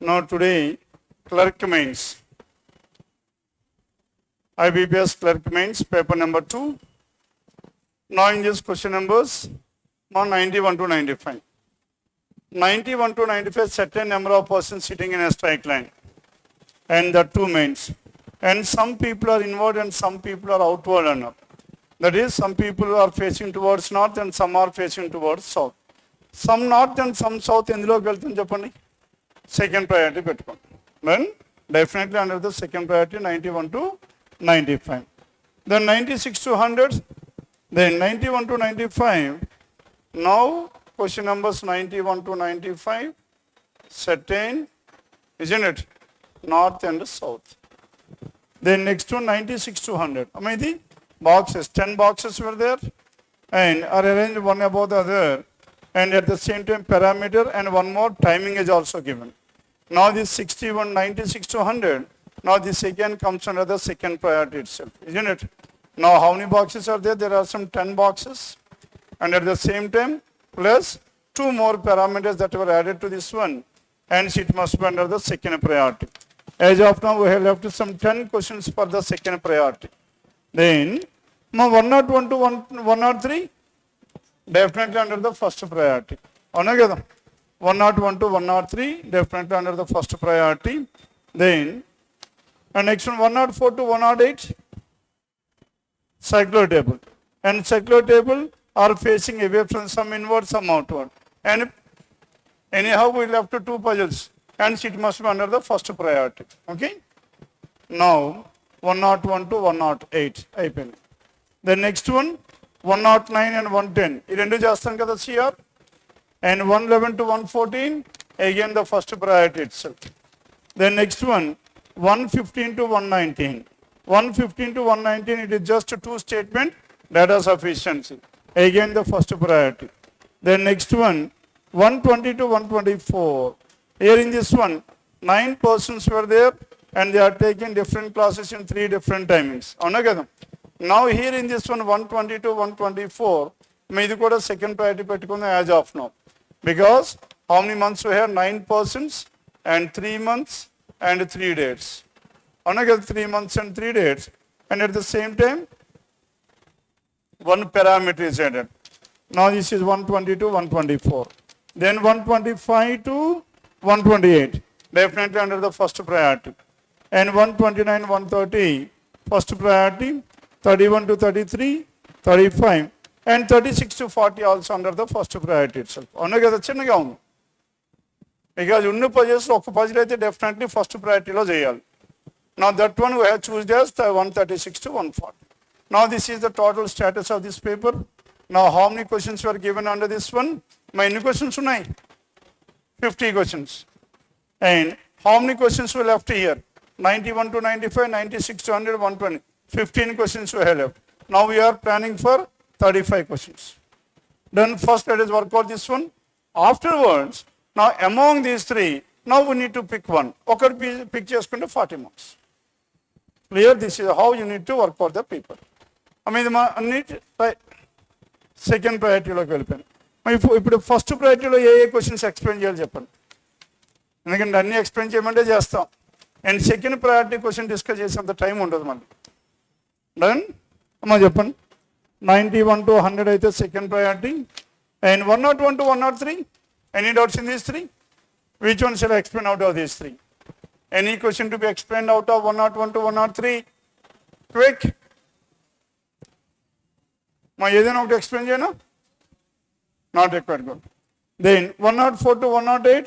Now today, clerk mains. Ibps clerk mains, paper number 2. Now in this question numbers, now 91 to 95. 91 to 95, certain number of persons sitting in a straight line. And the two mains. And some people are inward and some people are outward and up. That is, some people are facing towards north and some are facing towards south. Some north and some south enduloki veltundi cheppandi. Second priority pettukondi. Then definitely under the second priority 91 to 95. Then 96 to 100. Then 91 to 95. Now question numbers 91 to 95. Certain, isn't it? North and south. Then next one 96 to 100. How many boxes? 10 boxes were there and are arranged one above the other, and at the same time parameter and one more timing is also given. Now this 61, 96 to 100. Now this again comes under the second priority itself, isn't it? Now how many boxes are there? There are some 10 boxes, and at the same time plus 2 more parameters that were added to this one, and it must be under the second priority. As of now we have left some 10 questions for the second priority. Then 101 to 103 definitely under the first priority. 101 to 103 definitely under the first priority. Then and next one 104 to 108 circular table, and circular table are facing away from some inward, some outward, and anyhow we left 2 puzzles, and it must be under the first priority. Okay. Now 101 to 108 అయిపోయింది. The next one 109 and 110 ఈ రెండు చేస్తాం కదా CR, and 111 to 114 again the first priority itself. Then next one 115 to 119. 115 to 119 it is just 2 statement data sufficiency, again the first priority. Then next one 120 to 124. Here in this one 9 persons were there and they are taking different classes in 3 different timings. అవునా కదా. Now here in this one 120 to 124 మీది కూడా second priority పెట్టుకుందాం as of now, because how many months we have? 9 persons and 3 months and 3 dates. అవునా కదా, 3 months and 3 dates, and at the same time one parameter is added. Now this is 120 to 124. Then 125 to 128 definitely under the first priority, and 129 130 first priority, 31 to 33 35 and 36 to 40 also under the first priority itself. అవునా కదా, చిన్నగా ఉంది because ఉన్న puzzles ఒక puzzle అయితే definitely first ప్రయారిటీలో చేయాలి. Now that one we have choose as 136 to 140. Now this is the total status of this paper. Now how many questions were given under this one? My new questions ఉన్నాయి 50 questions. And how many questions were left here? 91 to 95, 96 to 100, 120. 15 questions we have left. Now we are planning for 35 questions. Then first let us work out this one. Afterwards, now among these 3, now we need to pick one. ఒకటి pick చేసుకుంటే 40 marks. Clear? This is how you need to work out the paper. అన్నిటి second ప్రయారిటీలోకి వెళ్ళిపోయాను. ఇప్పుడు first ప్రయారిటీలో ఏ questions explain చేయాలి చెప్పండి, ఎందుకంటే అన్నీ explain చేయమంటే చేస్తాం, and second priority question discuss చేసేంత టైం ఉండదు మళ్ళీ. డన్ అమ్మా చెప్పండి. 91 to 100 అయితే second priority, and 101 to 103. Any doubts in these 3? Which one shall I explain out of these 3? Any question to be explained out of 101 to 103? Quick. మా ఏదైనా ఒకటి explain చేయనా? Not required. Good. Then 104 to 108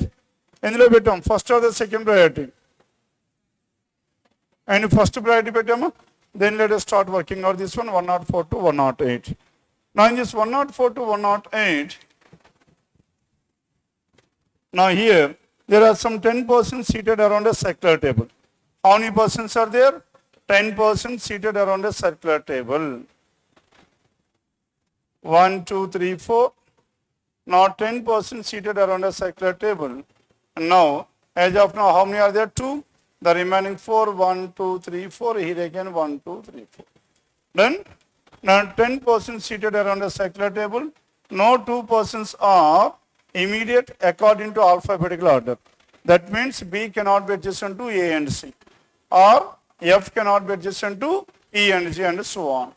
ఎందులో పెట్టాం? First or the second priority, and first priority పెట్టామా? Then let us start working out this one 104 to 108. Now in this 104 to 108, now here there are some 10 persons seated around a circular table. How many persons are there? 10 persons seated around a circular table. 1 2 3 4. Now 10 persons seated around a circular table. And now as of now how many are there? 2. The remaining 4, 1 2 3 4. Here again 1 2 3 4. Then now 10 persons seated around a circular table. No 2 persons are immediate according to alphabetical order. That means B cannot be adjacent to A and C, or F cannot be adjacent to E and G, and so on.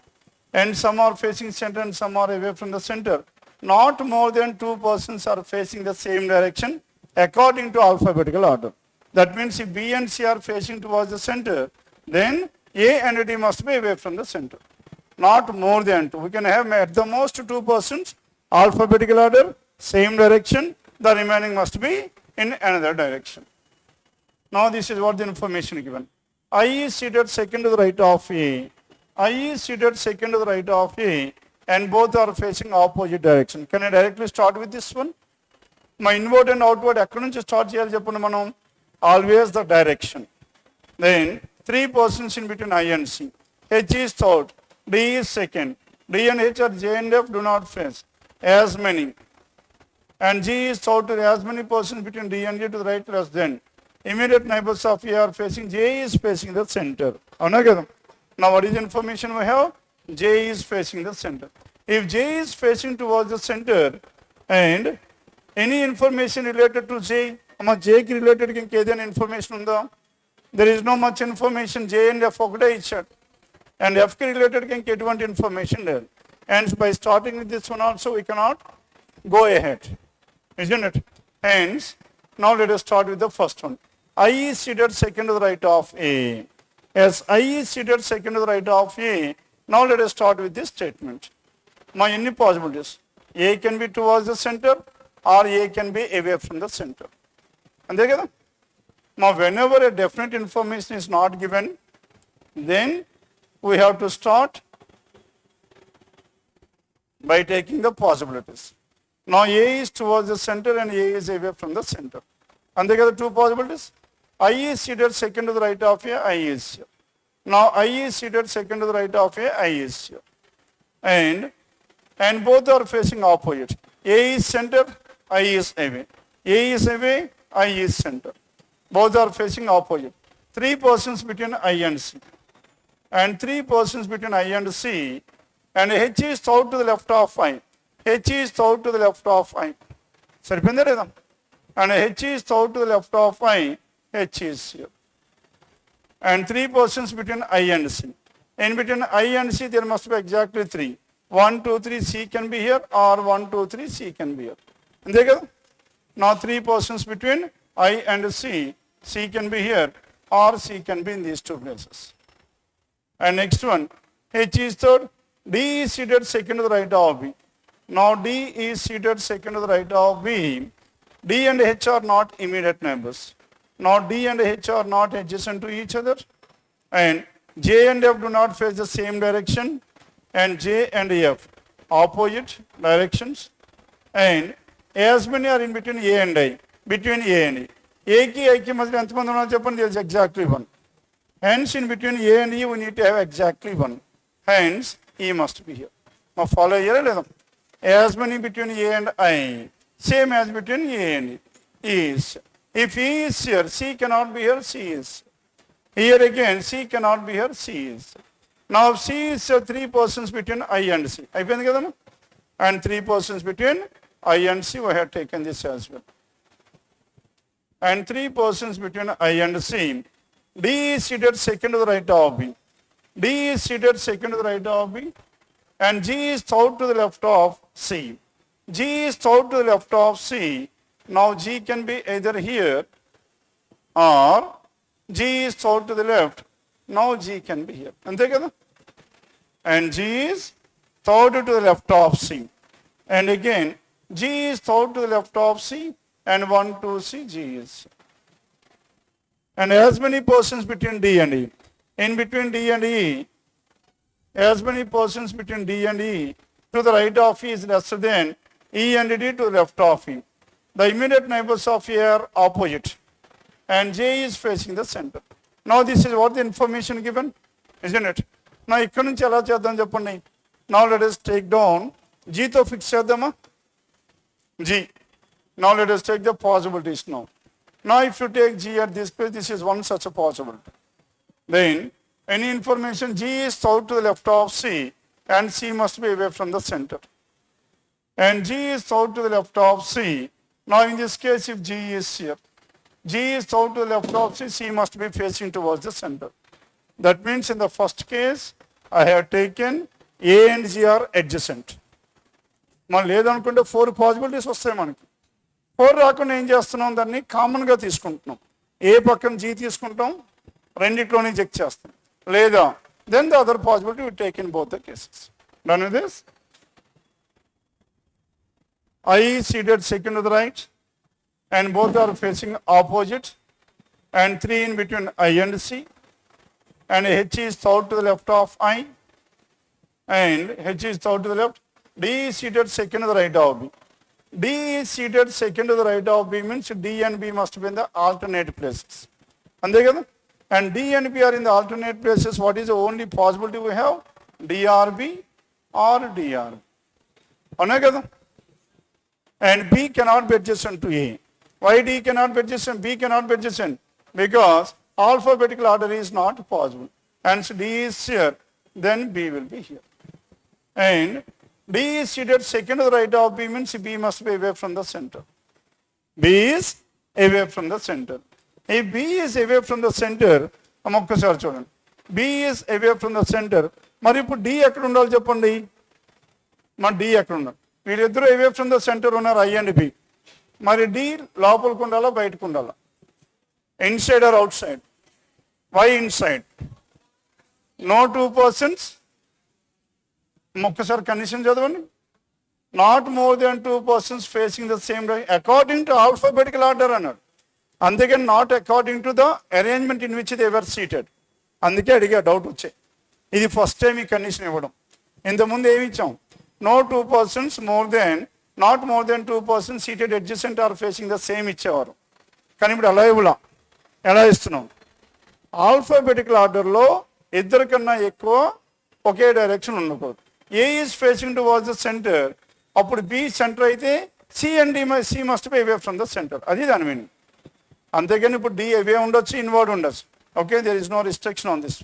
And some are facing center and some are away from the center. Not more than two persons are facing the same direction according to alphabetical order. That means if B and C are facing towards the center, then A and D must be away from the center. Not more than two. We can have at the most two persons, alphabetical order, same direction. The remaining must be in another direction. Now this is what the information given. I is seated second to the right of A. I is seated second to the right of A, and both are facing opposite direction. Can I directly start with this one? My inward and outward ekkadi nunchi start cheyali cheppandi manam? Always the direction. Then three persons in between I and C. H is third, D is second. D and H or J and F do not face. As many. And G is thought to as many persons between D and G to the right less than. Immediate neighbors of A are facing, J is facing the center. Now what is the information we have? J is facing the center. If J is facing towards the center and any information related to J, J ki related ki inkedana information unda? There is no much information. J and F okade ichchadu. And F ki related ki inketuvanti information there. And by starting with this one also we cannot go ahead. Isn't it? Hence, now let us start with the first one. I is seated second to the right of A. As I is seated second to the right of A, now let us start with this statement. My any possibilities? A can be towards the center or A can be away from the center. And there, now whenever a definite information is not given, then we have to start by taking the possibilities. Now A is towards the center and A is away from the center. And there are two possibilities. I is seated second to the right of A, I is here. Now I is seated second to the right of A, I is here. And both are facing opposite. A is center, I is away. A is away, I is center. Both are facing opposite. Three persons between I and C. And three persons between I and C. And H is thought to the left of I. H is thought to the left of I. Saripinda redam. And H is thought to the left of I. H is here. And three persons between I and C. In between I and C there must be exactly three. 1, 2, 3 C can be here, or 1, 2, 3 C can be here. And there go. Now three persons between I and C. C can be here, or C can be in these two places. And next one, H is third. D is seated second to the right of B. Now D is seated second to the right of B. D and H are not immediate neighbors. Now D and H are not adjacent to each other. And J and F do not face the same direction. And J and F opposite directions. And as many are in between A and I. Between A and I. A ki I ki madhya entamandi unnaro cheppandi, there is exactly one. Hence in between A and E we need to have exactly one. Hence E must be here. Now follow here ledam. As many between A and I, same as between A and E is. If E is here, C cannot be here, C is. Here again, C cannot be here, C is. Now C is three persons between I and C. Ayipindi kadama? And three persons between I and C, we have taken this as well. And three persons between I and C. D is seated second to the right of B. D is seated second to the right of B. And G is thought to the left of C. G is thought to the left of C. Now G can be either here or G is thought to the left. Now G can be here. And G is thought to the left of C. And again, G is thought to the left of C. And 1, 2, C, G is. And as many persons between D and E. In between D and E, as many persons between D and E to the right of E is lesser than E and D to the left of E. The immediate neighbors of E are opposite. And J is facing the center. Now this is what the information given, isn't it? Now ikkadi nunchi ela cheddam cheppandi. Now let us take down G to fix cheddama. G. Now let us take the possibilities now. Now if you take G at this place, this is one such a possibility. Then any information, G is thought to the left of C and C must be away from the center. And G is thought to the left of C. Now in this case, if G is here, G is south to the left of C, C must be facing towards the center. That means in the first case, I have taken A and G are adjacent. మనం లేదనుకుంటే 4 possibilities వస్తాయి మనకి. 4 రాకుండా ఏం చేస్తున్నాం, దాన్ని కామన్గా తీసుకుంటున్నాం. ఏ పక్కన G తీసుకుంటాం, రెండిట్లోనే చెక్ చేస్తాం. లేదా then the other possibility we take in both the cases. Done with this? I is seated second to the right and both are facing opposite, and 3 in between I and C, and H is south to the left of I, and H is south to the left. D is seated second to the right of B. D is seated second to the right of B means D and B must be in the alternate places. అంతే కదా? And D and B are in the alternate places. What is the only possibility we have? DRB or DRB. అవునా కదా? And B cannot be adjacent to A. Why D cannot be adjacent? B cannot be adjacent because alphabetical order is not possible. And so D is here, then B will be here. And D is seated second to the right of B means B must be away from the center. B is away from the center. If B is away from the center, ఒక్కసారి చూడండి, B is away from the center, మరి ఇప్పుడు D ఎక్కడ ఉండాలి చెప్పండి? మరి D ఎక్కడ ఉండాలి? వీళ్ళిద్దరూ away from the center ఉన్నారు, I and B. మరి D లోపలికి ఉండాలా బయటకు ఉండాలా? Inside or outside? Why inside? No 2 persons. ఒక్కసారి కండిషన్ చదవండి. Not more than 2 persons facing the same die according to alphabetical order అన్నాడు. అందుకని not according to the arrangement in which they were seated. అందుకే అడిగా, doubt వచ్చాయి. ఇది first time ఈ condition ఇవ్వడం. ఇంతకుముందు ఏమి ఇచ్చాం? No 2 persons more than, not more than 2 persons seated adjacent or facing the same ఇచ్చేవారు. కానీ ఇప్పుడు అలా ఇవ్వలా. ఎలా ఇస్తున్నాం? ఆల్ఫాబెటికల్ ఆర్డర్లో ఇద్దరి కన్నా ఎక్కువ ఒకే డైరెక్షన్ ఉండకూడదు. A is facing towards the center, అప్పుడు B సెంటర్ అయితే C and D must be away from the center. అది దాని మీనింగ్. అంతేగాని ఇప్పుడు D away ఉండొచ్చు, ఇన్వర్డ్ ఉండొచ్చు. Okay, there is no restriction on this.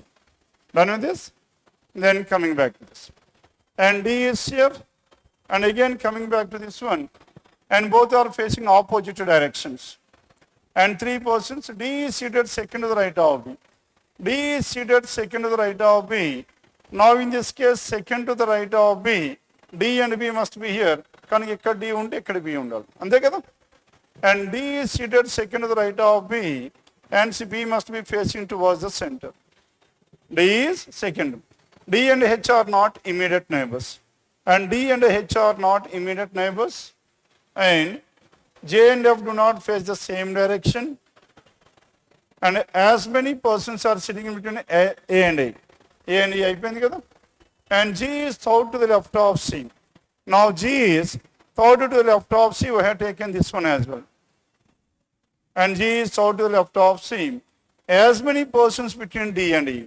Done with this? Then coming back to this. And D is here, and again coming back to this one, and both are facing opposite directions. And 3 persons, D is seated second to the right of B. D is seated second to the right of B. Now in this case, second to the right of B, D and B must be here. కానీ ఇక్కడ D ఉంటే ఇక్కడ B ఉండాలి. అంతే కదా? And D is seated second to the right of B, and B must be facing towards the center. D is second. D and H are not immediate neighbors. And D and H are not immediate neighbors. And J and F do not face the same direction. And as many persons are sitting in between A and A. A and E అయిపోయింది కదా? And G is south to the left of C. Now G is south to the left of C. We have taken this one as well. And G is south to the left of C. As many persons between D and E.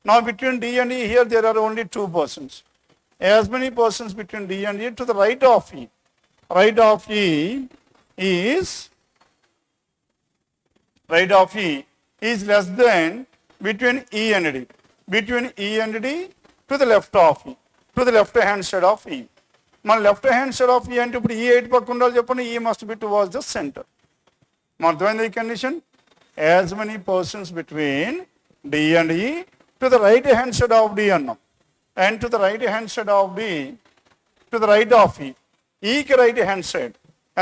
Now between D and E here there are only 2 persons. As many persons between D and E to the right of E. Right of E is less than between E and D. Between E and D to the left of E, to the left hand side of E. మన left hand side of E అంటే ఇప్పుడు E eight పక్క ఉండాలి చెప్పండి. E must be towards the centre. అర్థమైంది ఈ condition? As many persons between D and E to the right hand side of D అన్నాం. And to the right hand side of D to the right of E. ఈకి right hand side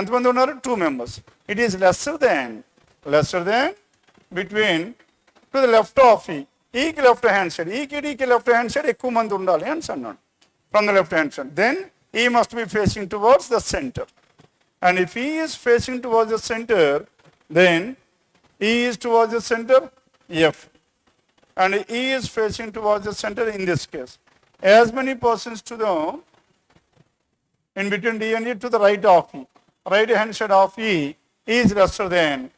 ఎంతమంది ఉన్నారు? 2 members. It is lesser than between to the left of E. ఈకి left hand side, ఈకి left hand side ఎక్కువ మంది ఉండాలి అని అన్నాడు. From the left hand side then E must be facing towards the center. And if E is facing towards the center, then E is towards the center, F. And E is facing towards the center in this case. As many persons to the, in between D and E to the right of E. Right hand side of E is lesser than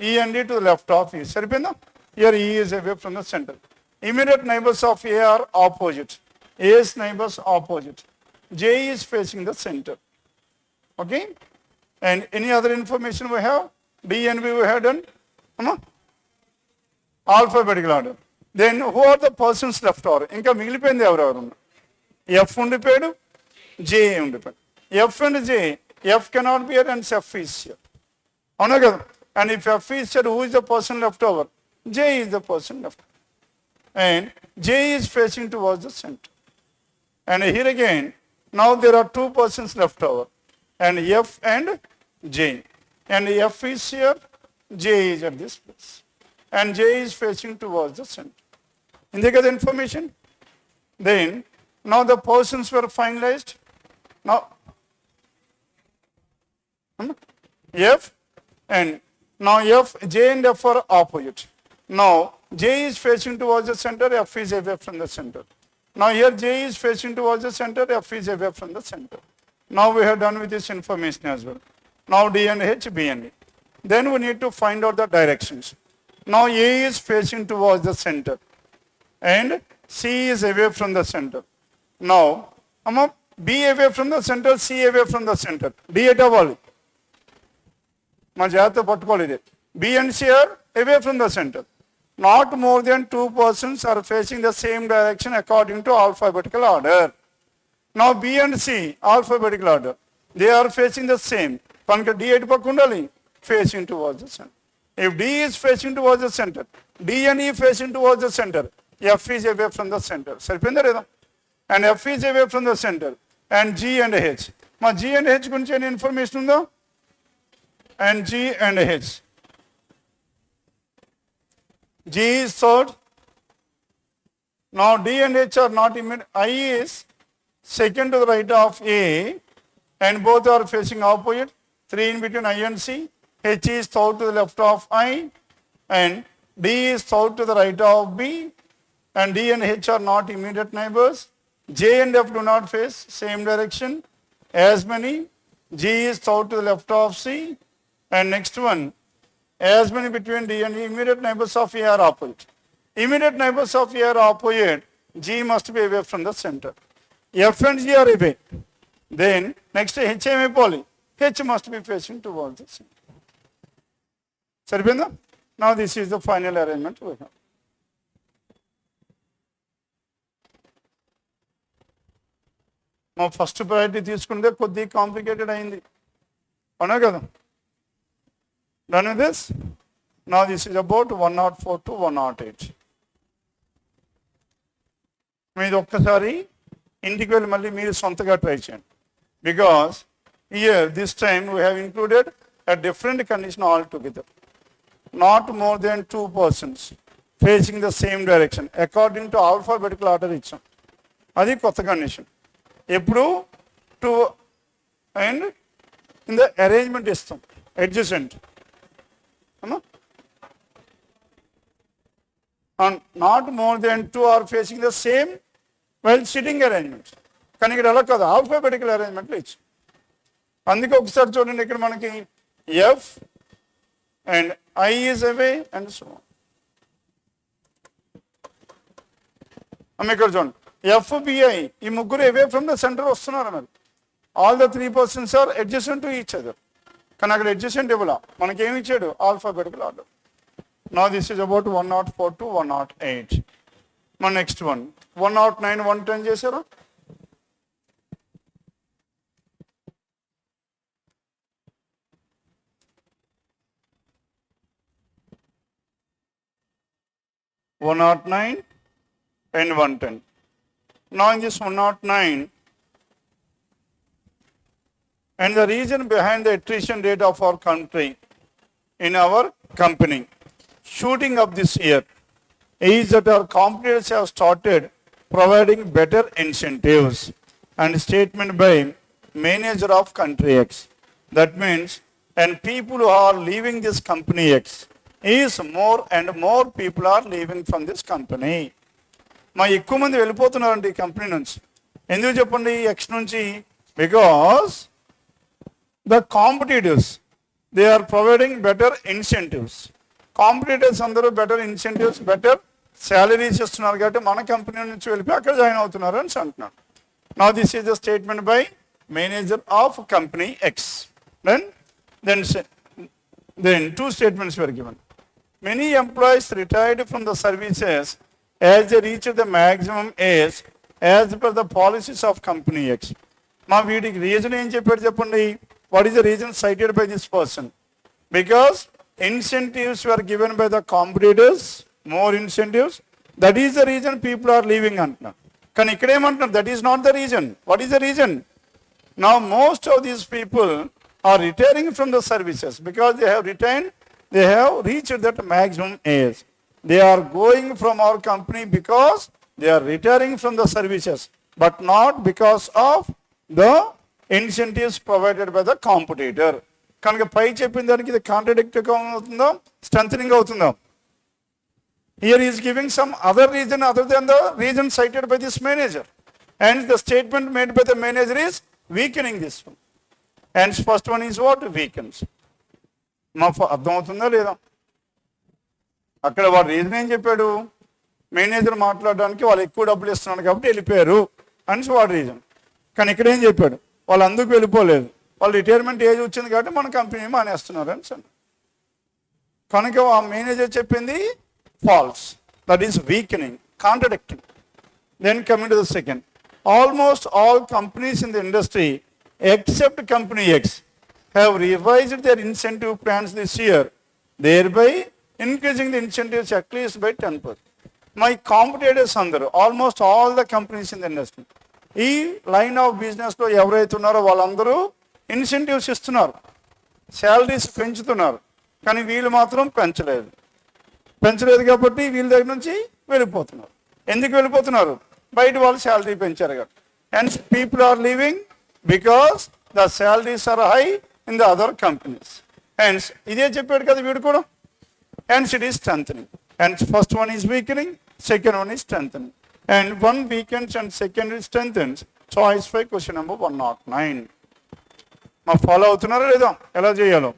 E and D to the left of E. Saripinda? Here E is away from the center. Immediate neighbors of A are opposite. A's neighbors opposite. J is facing the center. Okay? And any other information we have? D and B we have done? Alphabetical order. Then who are the persons left over? ఇంకా మిగిలిపోయింది ఎవరెవరు? F ఉండిపోయాడు, J ఉండిపోయాడు. F and J, F cannot be here and F is here. అవునా కదా? And if F is said, who is the person left over? J is the person left over. And J is facing towards the center. And here again, now there are two persons left over. And F and J. And F is here, J is at this place. And J is facing towards the center. In the other information, then now the persons were finalized. Now F and now F, J and F are opposite. Now J is facing towards the center, F is away from the center. Now here J is facing towards the center, F is away from the center. Now we have done with this information as well. Now D and H, B and E. Then we need to find out the directions. Now A is facing towards the center and C is away from the center. Now B away from the center, C away from the center. D at all. B and C are away from the center. Not more than two persons are facing the same direction according to alphabetical order. Now B and C, alphabetical order, they are facing the same. D at pakundali, facing towards the center. If D is facing towards the center, D and E facing towards the center, F is away from the center. And F is away from the center. And G and H. Now G and H gunchi any information undo? And G and H. G is third. Now D and H are not immediate. I is second to the right of A and both are facing opposite. 3 in between I and C. H is third to the left of I and D is third to the right of B and D and H are not immediate neighbors. J and F do not face same direction as many. G is third to the left of C and next one as many between D and E. Immediate neighbors of A are opposite. Immediate neighbors of A are opposite. G must be away from the center. F and G are away. Then next H M poly. H must be facing towards the center. Saripinda? Now this is the final arrangement we have. మా first priority తీసుకుంటే కొద్దిగా complicated అయింది అవునా కదా done with this now this is about 104 to 108 మీరు ఒక్కసారి ఇంటికి వెళ్ళి మళ్ళీ మీరు సొంతగా ట్రై చేయండి because here this time we have included a different condition altogether. Not more than two persons facing the same direction according to alphabetical order ఇచ్చాం అది కొత్త కండిషన్ ఎప్పుడు two and in the arrangement ఇస్తాం adjacent and not more than two are facing the same while sitting arrangements కానీ ఇక్కడ అలా కాదు alphabetical అరేంజ్మెంట్లో ఇచ్చాం అందుకే ఒకసారి చూడండి ఇక్కడ మనకి F and I is away and so on. ఇక్కడ చూడండి FBI ఈ ముగ్గురు away from the center వస్తున్నారు మరి all the three persons are adjacent to each other కానీ అక్కడ adjacent ఇవ్వాల మనకి ఏమి ఇచ్చాడు alphabetical order. Now this is about 104 to 108. మన నెక్స్ట్ వన్ 109 110 చేశారా One 109 and 110. Now in this 109, and the reason behind the attrition rate of our country in our company shooting up this year is that our competitors have started providing better incentives and statement by manager of country X. That means, and people who are leaving this company X is more and more people are leaving from this company. మా ఎక్కువ మంది వెళ్ళిపోతున్నారండి ఈ company నుంచి ఎందుకు చెప్పండి X నుంచి because the competitors they are providing better incentives competitors అందరూ better incentives better salaries ఇస్తున్నారు కాబట్టి మన కంపెనీ నుంచి వెళ్ళిపోయి అక్కడ జాయిన్ అవుతున్నారు అని అంటున్నాను now this is the statement by manager of company X then two statements were given. Many employees retired from the services as they reached the maximum age as per the policies of company X. మా వీటికి reason ఏం చెప్పాడు చెప్పండి what is the reason cited by this person because incentives were given by the competitors, more incentives. That is the reason people are leaving అంటున్నారు. కానీ ఇక్కడ ఏమంటున్నారు? That is not the reason. What is the reason? Now most of these people are retiring from the services because they have reached that maximum age. They are going from our company because they are retiring from the services, but not because of the incentives provided by the competitor. కనుక పై చెప్పిన దానికి ఇది contradict అవుతుందో, strengthening అవుతుందో? Here he is giving some other reason other than the reason cited by this manager. And the statement made by the manager is weakening this one. And first one is what? Weakens. మా అర్థమవుతుందా లేదా? అక్కడ వాడు reason ఏం చెప్పాడు? Manager మాట్లాడడానికి వాళ్ళు ఎక్కువ డబ్బులు ఇస్తున్నాడు కాబట్టి వెళ్ళిపోయారు అని వాడు రీజన్. కానీ ఇక్కడ ఏం చెప్పాడు? వాళ్ళు అందుకు వెళ్ళిపోలేదు, వాళ్ళు రిటైర్మెంట్ ఏజ్ వచ్చింది కాబట్టి మన కంపెనీ మానేస్తున్నారు అని అన్నాడు. కనుక ఆ మేనేజర్ చెప్పింది false. That is weakening, contradicting. Then coming to the second, almost all companies in the industry except company X have revised their incentive plans this year, thereby increasing the incentives at least by 10%. My competitors andaru, almost all the companies in the industry, ఈ line of బిజినెస్లో ఎవరైతే ఉన్నారో వాళ్ళందరూ incentives ఇస్తున్నారు, salaries పెంచుతున్నారు. కానీ వీళ్ళు మాత్రం పెంచలేదు కాబట్టి వీళ్ళ దగ్గర నుంచి వెళ్ళిపోతున్నారు. ఎందుకు వెళ్ళిపోతున్నారు? బయట వాళ్ళు శాలరీ పెంచారు కాబట్టి. And people are living because the salaries are high in the other companies. And ఇదే చెప్పాడు కదా వీడు కూడా. And it is strengthening. And first one is weakening, second one is strengthening. And one weakens and second is strengthens. Choice 5 question number 109. మా follow అవుతున్నారా లేదా ఎలా చేయాలో?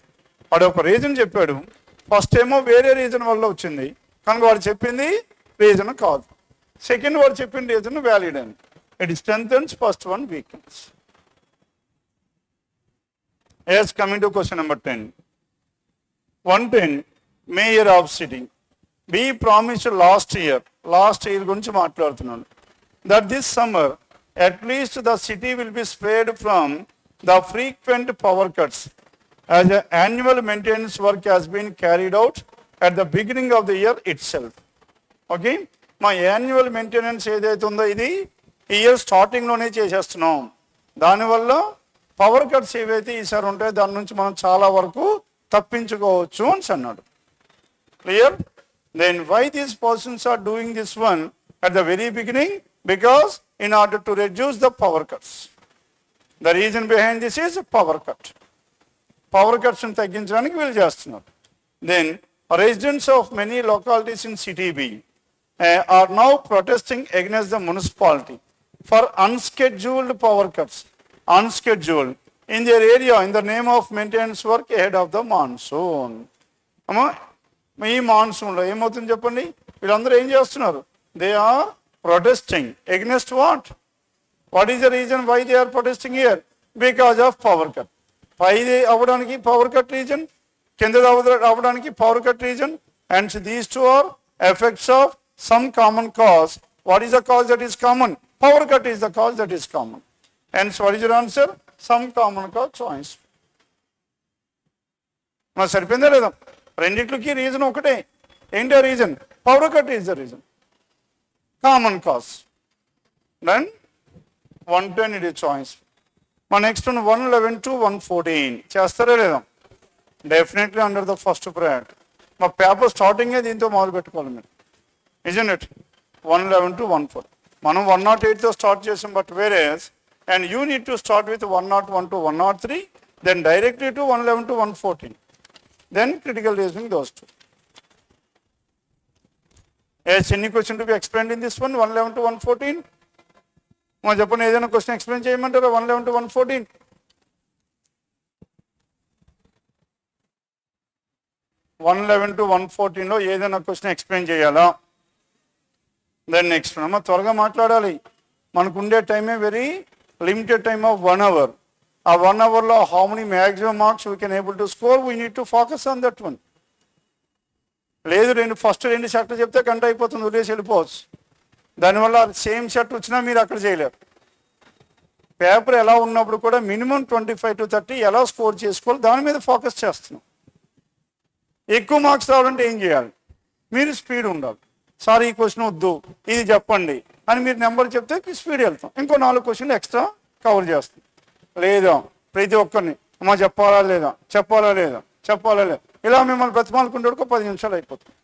వాడు ఒక రీజన్ చెప్పాడు, ఫస్ట్ ఏమో వేరే రీజన్ వల్ల వచ్చింది కనుక వాడు చెప్పింది రీజన్ కాదు. సెకండ్ వాడు చెప్పిన రీజన్ వ్యాలిడ్ అని. It strengthens, first one weakens. Yes, coming to question number 10. 110, mayor of city. We promised last year గురించి మాట్లాడుతున్నాను, that this summer at least the city will be spared from the frequent power cuts as the annual maintenance work has been carried out at the beginning of the year itself. Okay, మా annual maintenance ఏదైతే ఉందో ఇది ఈ year స్టార్టింగ్లోనే చేసేస్తున్నాం. దానివల్ల power cuts ఏవైతే ఈసారి ఉంటాయో దాని నుంచి మనం చాలా వరకు తప్పించుకోవచ్చు అని అన్నాడు. Clear? Then why these persons are doing this one at the very beginning? Because in order to reduce the power cuts. The reason behind this is power cut. Power cuts ని తగ్గించడానికి వీళ్ళు చేస్తున్నారు. Then residents of many localities in City B are now protesting against the municipality for unscheduled power cuts. Unscheduled in their area in the name of maintenance work ahead of the monsoon. ఈ మాన్సూన్లో ఏమవుతుంది చెప్పండి? వీళ్ళందరూ ఏం చేస్తున్నారు? They are protesting against what? What is the reason why they are protesting here? Because of power cut. పైది అవ్వడానికి power cut reason, కింద అవ్వడానికి power cut reason. And these two are effects of some common cause. What is the cause that is common? Power cut is the cause that is common. And what is your answer? Some common cause. Choice. మరి సరిపోయిందా లేదా? రెండిట్లకి reason ఒకటే. ఏంటి ఆ రీజన్? Power cut is the reason, common cause. Then 110 it is choice. మా next 111 to 114 చేస్తారా లేదా? Definitely under the first priority. మా పేపర్ స్టార్టింగే దీంతో మొదలు పెట్టుకోవాలి మీరు. Isn't it? 111 to 114. మనం 108తో స్టార్ట్ చేసాం, but whereas and you need to start with 101 to 103, then directly to 111 to 114. Then critical reasoning, those two. Yes, any question to be explained in this one, 111 to 114? మా చెప్పండి, ఏదైనా question explain చేయమంటారా 111 to 114? 111 to 114లో ఏదైనా question explain చేయాలా? Then next అమ్మ త్వరగా మాట్లాడాలి. మనకు ఉండే టైమే very limited time of 1 hour. ఆ 1 hourలో how many maximum marks we can able to score, we need to focus on that one. లేదు ఫస్ట్ 2 సెట్లు చెప్తే గంట అయిపోతుంది, వదిలేసి వెళ్ళిపోవచ్చు. దానివల్ల సేమ్ సెట్ వచ్చినా మీరు అక్కడ చేయలేరు. పేపర్ ఎలా ఉన్నప్పుడు కూడా మినిమం 25 to 30 ఎలా స్కోర్ చేసుకోవాలి దాని మీద ఫోకస్ చేస్తున్నాం. ఎక్కువ మార్క్స్ రావాలంటే ఏం చేయాలి? మీరు స్పీడ్ ఉండాలి. సార్ ఈ క్వశ్చన్ వద్దు, ఇది చెప్పండి అని మీరు నెంబర్ చెప్తే స్పీడ్ వెళ్తాం. ఇంకో 4 క్వశ్చన్లు ఎక్స్ట్రా కవర్ చేస్తాం. లేదా ప్రతి ఒక్కరిని అమ్మా చెప్పాలా లేదా, చెప్పాలా లేదా, చెప్పాలా లేదా, ఇలా మిమ్మల్ని బ్రతిమాలుకుంటే 10 నిమిషాలు అయిపోతుంది.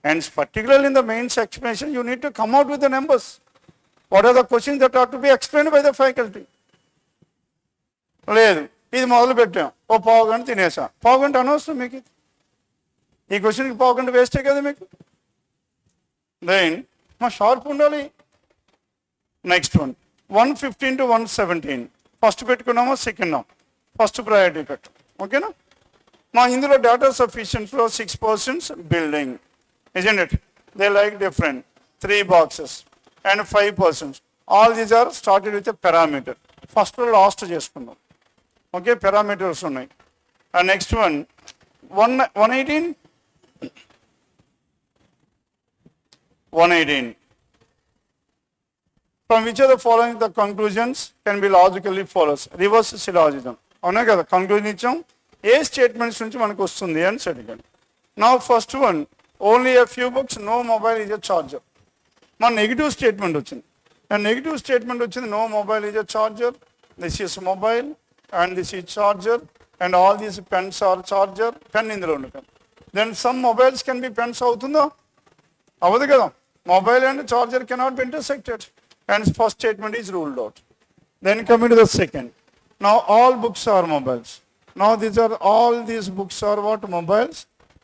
And particularly in the mains explanation you need to come out with the numbers. What are the questions that are to be explained by the faculty. లేదు ఇది మొదలు పెట్టాం, ఓ పావు గంట తినేసా, పావు గంట అనవసరం మీకు. ఈ క్వశ్చన్కి పావు గంట వేస్టే కదా మీకు. దెన్ మా షార్ప్ ఉండాలి. నెక్స్ట్ 115 to 117 ఫస్ట్ పెట్టుకున్నామా, సెకండ్ ఫస్ట్ ప్రయారిటీ పెట్టు. ఓకేనా? మా ఇందులో డేటా సఫిషియన్సీలో 6% building, isn't it? They like different 3 boxes and 5%. All these are started with a parameter. First last చేసుకుందాం. ఓకే, పారామీటర్స్ ఉన్నాయి. And next 118 from which of the following the conclusions can be logically follows? Reverse syllogism. అవునా కదా, conclusion ఇచ్చాం, ఏ statements నుంచి మనకు వస్తుంది అని అడిగాను. Now first one, only a few books, no mobile is a charger. మన నెగిటివ్ స్టేట్మెంట్ వచ్చింది. నెగిటివ్ స్టేట్మెంట్ వచ్చింది, no mobile is a charger, this is mobile and this is charger and all these pens are charger. Pen ఇందులో ఉంది pen. Then some mobiles can be pens అవుతుందా? అవ్వదు కదా. Mobile and charger cannot be intersected and first statement is ruled out. Then coming to the second, now all books are mobiles. Now all these books are what? Mobiles,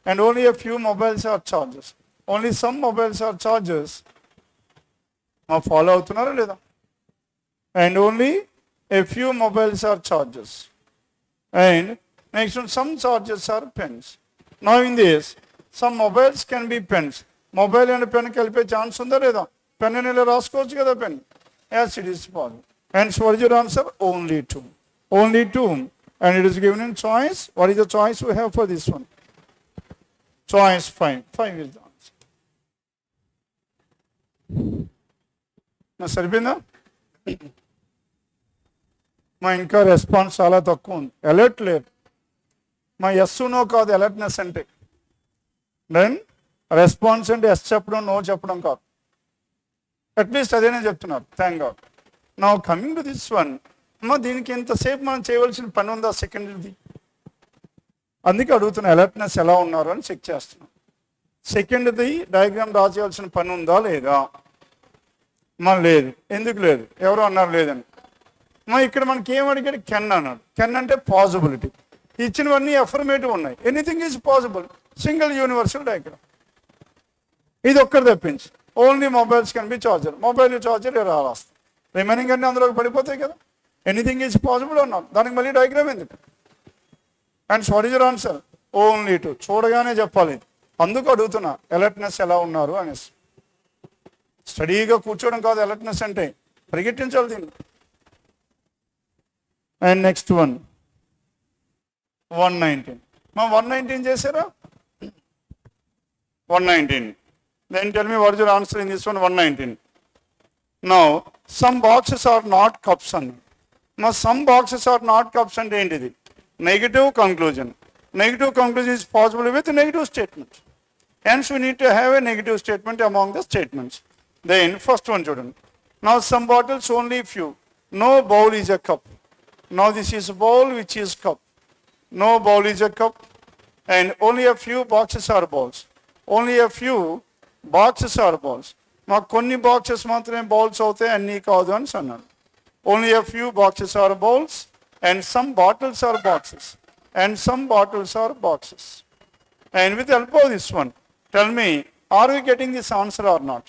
and only a few mobiles are chargers. Only some mobiles are chargers. Now follow avutunnara leda? And only a few mobiles are chargers. And next one, some chargers are pens. Now in this, some mobiles can be pens. Mobile and pen కలిపే chance ఉందా లేదా? Pen అని ఇలా రాసుకోవచ్చు కదా pen. Yes, it is possible. And so what is your answer? Only 2. Only 2. And it is given in choice. What is the choice we have for this one? Choice 5. 5 is the answer. సరిపోయిందా? మా ఇంకా response చాలా తక్కువ ఉంది. Alert లేదు. మా yes no కాదు alertness అంటే. దెన్ రెస్పాన్స్ అంటే ఎస్ చెప్పడం, నో చెప్పడం కాదు. అట్లీస్ట్ అదేనే చెప్తున్నారు. Thank God. Now coming to this one, అమ్మ దీనికి ఎంతసేపు మనం చేయవలసిన పని ఉందా సెకండ్ది? అందుకే అడుగుతున్నా, అలర్ట్నెస్ ఎలా ఉన్నారు అని చెక్ చేస్తున్నాం. సెకండ్ది డయాగ్రామ్ డ్రా చేయాల్సిన పని ఉందా లేదా? మన లేదు. ఎందుకు లేదు? ఎవరో అన్నారు లేదని. మా ఇక్కడ మనకి ఏం అడిగాడు? కెన్ అన్నాడు. కెన్ అంటే పాసిబిలిటీ. ఇచ్చినవన్నీ అఫర్మేటివ్ ఉన్నాయి. Anything is possible. Single universal diagram. ఇది ఒక్కటి తప్పించి only mobiles can B charger. Mobile charger ఎలా రాస్తాం? రిమైనింగ్ అన్నీ అందులోకి పడిపోతాయి కదా. ఎనీథింగ్ ఈజ్ పాసిబుల్ అన్నాం, దానికి మళ్ళీ డయాగ్రామ్ ఎందుకు? And what is your answer? Only 2. చూడగానే చెప్పాలి. అందుకు అడుగుతున్నా అలర్ట్నెస్ ఎలా ఉన్నారు అనేసి. స్టడీగా కూర్చోవడం కాదు అలర్ట్నెస్ అంటే, పరిగెట్టించాలి దీన్ని. And next 119. మా 119 చేశారా? 119. Then tell me what is your answer in this one? 119. Now, some boxes are not cups. Now, some boxes are not cups and ఏంటిది? Negative conclusion. Negative conclusion is possible with negative statement. Hence, we need to have a negative statement among the statements. Then, first one, children. Now, some bottles, only few. No bowl is a cup. Now, this is bowl, which is cup. No bowl is a cup. And only a few boxes are bowls. Only a few boxes are bowls. మాకు కొన్ని boxes మాత్రమే bowls అవుతాయి, అన్నీ కాదు అని అన్నాడు. Only a few boxes are bowls and some bottles are boxes and some bottles are boxes. And with the help of this one, tell me, are we getting this answer or not?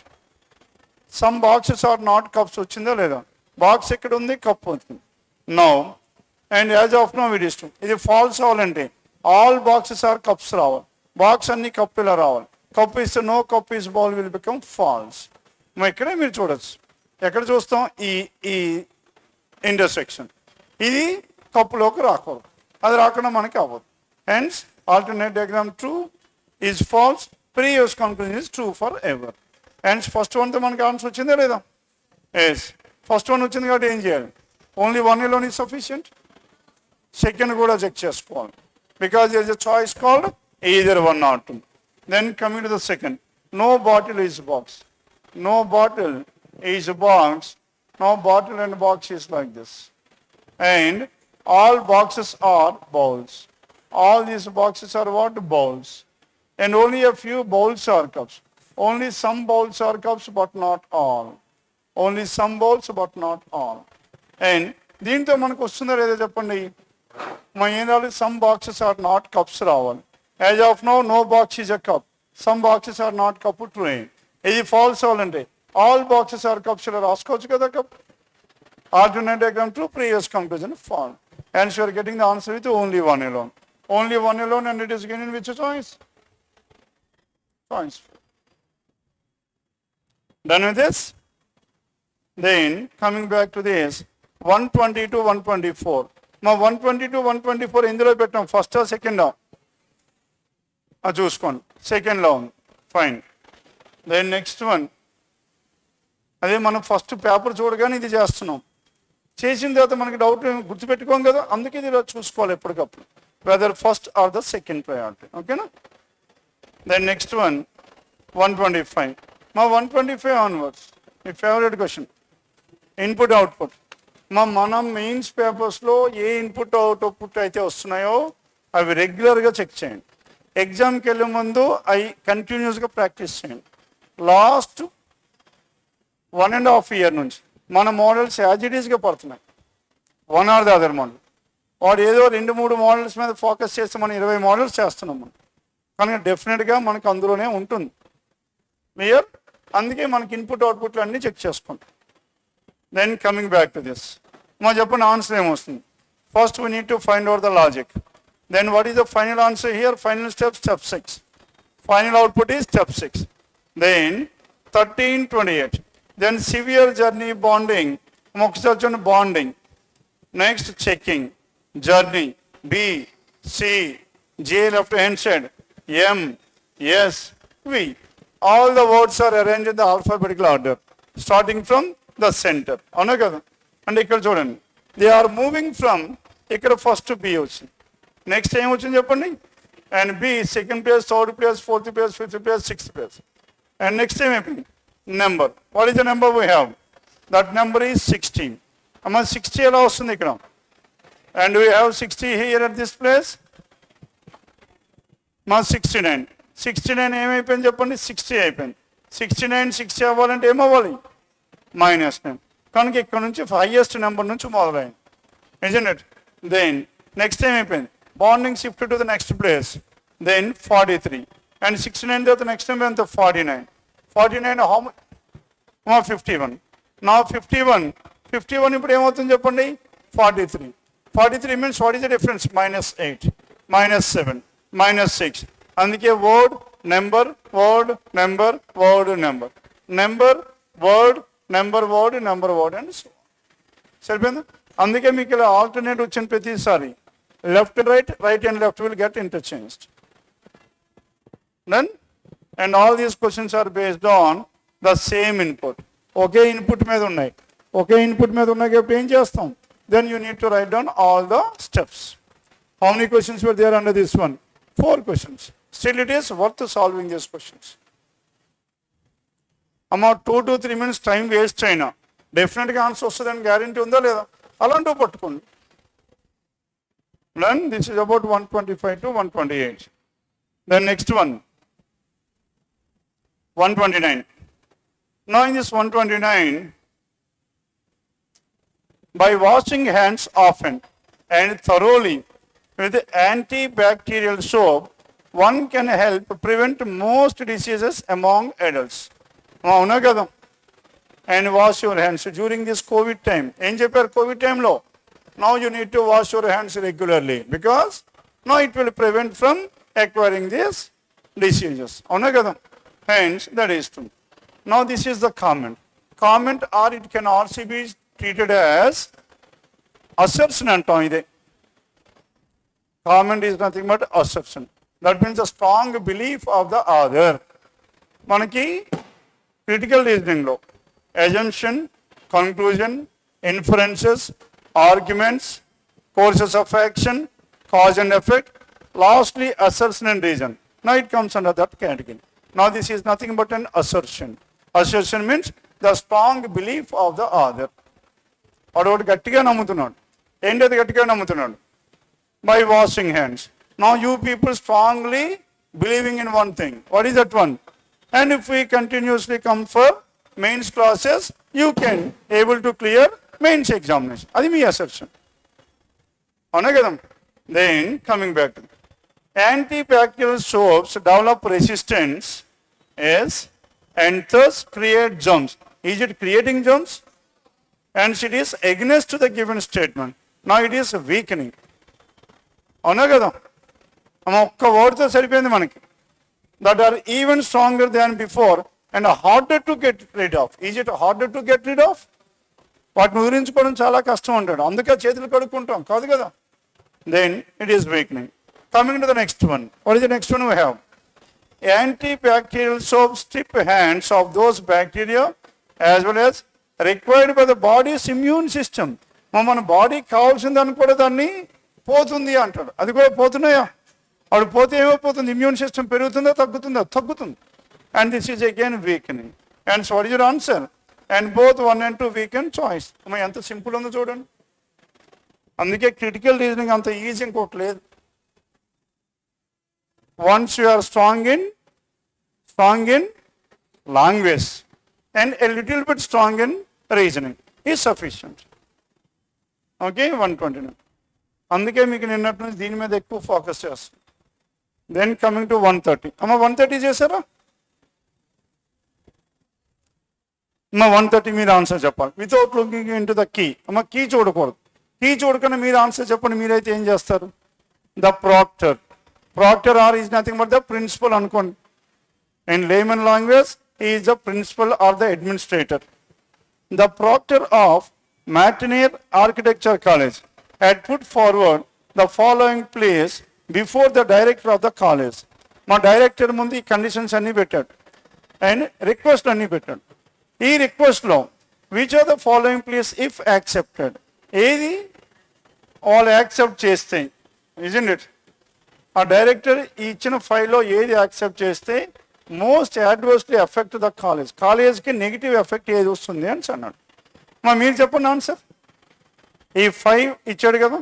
Some boxes are not cups వచ్చిందా లేదా? Box ఎక్కడ ఉంది? Cup వచ్చింది. No and as of now it is true. ఇది false అవ్వాలంటే all boxes are cups రావాలి. Box అన్ని cup ఇలా రావాలి. Cup is no cup is ball will become false. ఇక్కడే మీరు చూడొచ్చు. ఎక్కడ చూస్తాం? ఈ ఇంటర్సెక్షన్. ఇది కప్పులోకి రాకూడదు. అది రాకుండా మనకి అవ్వదు. Hence alternate diagram true is false. Previous conclusion is true forever. Hence first వన్తో మనకి ఆన్సర్ వచ్చిందా లేదా? ఎస్, ఫస్ట్ వన్ వచ్చింది కాబట్టి ఏం చేయాలి? Only 1 alone is sufficient. Second కూడా చెక్ చేసుకోవాలి. Because there is a choice called either one or two. Then coming to the second, no bottle is box. No bottle is a box. No bottle and box is like this. And all boxes are bowls. All these boxes are what? Bowls. And only a few bowls are cups. Only some bowls are cups, but not all. Only some bowls, but not all. And దీంతో మనకు వస్తుందో లేదో చెప్పండి. మనం ఏం రావాలి? Some boxes are not cups రావాలి. As of now, no box is a cup. Some boxes are not cup. True. ఇది false అవ్వాలంటే all boxes are cups ఇలా రాసుకోవచ్చు కదా cup. Alternate diagram true, previous conclusion false. And you are getting the answer with only one alone. Only one alone, and it is given which choice? Choice. Done with this? Then coming back to this, 120 to 124. Now 120 to 124 ఇందులో పెట్టాం. First second చూసుకోండి. Second లో ఉంది. Fine. Then next one, అదే మనం first paper చూడగానే ఇది చేస్తున్నాం. చేసిన తర్వాత మనకి డౌట్ గుర్తుపెట్టుకోం కదా, అందుకే ఇది ఇలా చూసుకోవాలి ఎప్పటికప్పుడు, whether first or the second priority. ఓకేనా? Then next one 125. మా 125 ఆన్వర్డ్స్ మీ ఫేవరెట్ క్వశ్చన్, ఇన్పుట్ అవుట్పుట్. మనం మెయిన్స్ పేపర్స్లో ఏ ఇన్పుట్ అవుట్పుట్ అయితే వస్తున్నాయో అవి రెగ్యులర్గా చెక్ చేయండి. ఎగ్జామ్కి వెళ్ళే ముందు అవి కంటిన్యూస్గా ప్రాక్టీస్ చేయండి. లాస్ట్ 1.5 year నుంచి మన మోడల్స్ యాజ్ ఇట్ ఈస్గా పడుతున్నాయి. One or the other model. వాడు ఏదో 2-3 మోడల్స్ మీద ఫోకస్ చేస్తే మనం 20 మోడల్స్ చేస్తున్నాం మనం. కనుక డెఫినెట్గా మనకు అందులోనే ఉంటుంది. క్లియర్? అందుకే మనకి ఇన్పుట్ అవుట్పుట్లు అన్నీ చెక్ చేసుకుంటాం. Then coming back to this, మా చెప్పిన ఆన్సర్ ఏమొస్తుంది? First we need to find out the logic. Then what is the final answer here? Final step, step 6. Final output is step 6. Then 1328. Then severe journey bonding, moxidation bonding. Next checking, journey, B, C, J left hand side, M, S, V. All the words are arranged in the alphabetical order, starting from the center. అవునా కదా? అంటే ఇక్కడ చూడండి, they are moving from, ఇక్కడ first B వచ్చింది, next ఏం వచ్చింది చెప్పండి? And B second place, third place, fourth place, fifth place, sixth place. And next ఏమైపోయింది? Number. What is the number we have? That number is 16. Amma 60 ఎలా వస్తుంది ఇక్కడ? And we have 60 here at this place. మా 69. 69 ఏమైపోయింది చెప్పండి? 60 అయిపోయింది. 69 60 అవ్వాలంటే ఏమవ్వాలి? -9. కనుక ఇక్కడ నుంచి హైయెస్ట్ నెంబర్ నుంచి మొదలైంది. Isn't it? Then నెక్స్ట్ ఏమైపోయింది? Bonding shift to the next place. Then 43. And 69 తర్వాత నెక్స్ట్ నెంబర్ ఎంత? 49. 49 how much? 51. Now 51 ఇప్పుడు ఏమవుతుంది చెప్పండి? 43. 43 means what is the difference? -8, -7, -6. అందుకే word number, word number, word number, number word, number word, number word and so. సరిపోయిందా? అందుకే మీకు ఇలా ఆల్టర్నేట్ వచ్చిన ప్రతిసారి left right, right and left will get interchanged. Done? And all these questions are based on the same input. Okay input మీద ఉన్నాయి. ఒకే input మీద ఉన్నాయి కాబట్టి ఏం చేస్తాం? Then you need to write down all the steps. How many questions were there under this one? 4 questions. Still it is worth solving these questions. అమ్మా 2 to 3 minutes time waste అయినా డెఫినెట్గా ఆన్సర్ వస్తుందని guarantee ఉందా లేదా? అలాంటివి పట్టుకోండి. Then this is about 125 to 128. Then next one, 129. Now in this 129, by washing hands often and thoroughly with antibacterial soap, one can help prevent most diseases among adults. అవునా కదా? And wash your hands during this COVID time. ఏం చెప్పారు COVID time లో? Now you need to wash your hands regularly because now it will prevent from acquiring these diseases. అవునా కదా? Hence that is true. Now this is the comment. Comment or it can also be treated as assertion అంటాం ఇదే. Comment is nothing but assertion. That means a strong belief of the other. మనకి critical reasoning లో assumption, conclusion, inferences, arguments, courses of action, cause and effect, Lastly, assertion and reason. Now it comes under that category. Now this is nothing but an assertion. Assertion means the strong belief of the other. వాడు గట్టిగా నమ్ముతున్నాడు. ఏంటది గట్టిగా నమ్ముతున్నాడు? By washing hands. Now you people strongly believing in one thing. What is that one? And if we continuously come for mains classes, you can able to clear mains examination. అది మీ assertion. అవునా కదా? Then coming back to antibacterial soaps develop resistance as and thus create germs. Is it creating germs? And it is against to the given statement. Now it is weakening. అవునా కదా? ఒక్క వర్డ్తో సరిపోయింది మనకి. That are even stronger than before and harder to get rid of. Is it harder to get rid of? వాటిని ఊరించుకోవడం చాలా కష్టం ఉంటాడు, అందుకే చేతులు కడుక్కుంటాం కాదు కదా. Then it is weakening. Coming to the next one. What is the next one we have? Antibacterial soap strip hands of those bacteria as well as required by the body's immune system. మన బాడీకి కావాల్సిందని కూడా దాన్ని పోతుంది అంటాడు. అది కూడా పోతున్నాయా? అప్పుడు పోతే ఏమైపోతుంది? ఇమ్యూన్ సిస్టమ్ పెరుగుతుందా తగ్గుతుందా? తగ్గుతుంది. And this is again weakening. And so what is your answer? And both 1 and 2 weaken choice. ఎంత సింపుల్ ఉందో చూడండి. అందుకే క్రిటికల్ రీజనింగ్ అంత ఈజీ ఇంకోటి లేదు. Once you are strong in language and a little bit strong in reasoning is sufficient. Okay, 129. అందుకే మీకు నిన్నటి నుంచి దీని మీద ఎక్కువ ఫోకస్ చేస్తాం. Then coming to 130. 130 చేశారా? 130 మీరు ఆన్సర్ చెప్పాలి without looking into the key. Key చూడకూడదు. కీ చూడకుండా మీరు ఆన్సర్ చెప్పండి. మీరైతే ఏం చేస్తారు? The proctor. Proctor or is nothing but the principal అనుకోండి. In layman language, he is the principal or the administrator. The proctor of Martineer Architecture College had put forward the following place before the director of the college. మా director ముందు ఈ conditions అన్నీ పెట్టాడు and request అన్నీ పెట్టాడు. ఈ రిక్వెస్ట్లో which are the following place if accepted, ఏది వాళ్ళు యాక్సెప్ట్ చేస్తే, ఇజంట్ ఇట్? ఆ డైరెక్టర్ ఇచ్చిన ఫైల్లో ఏది యాక్సెప్ట్ చేస్తే most adversely effect the college, కాలేజ్కి నెగిటివ్ ఎఫెక్ట్ ఏది వస్తుంది అని అన్నాడు. మీరు చెప్పండి ఆన్సర్. ఈ 5 ఇచ్చాడు కదా,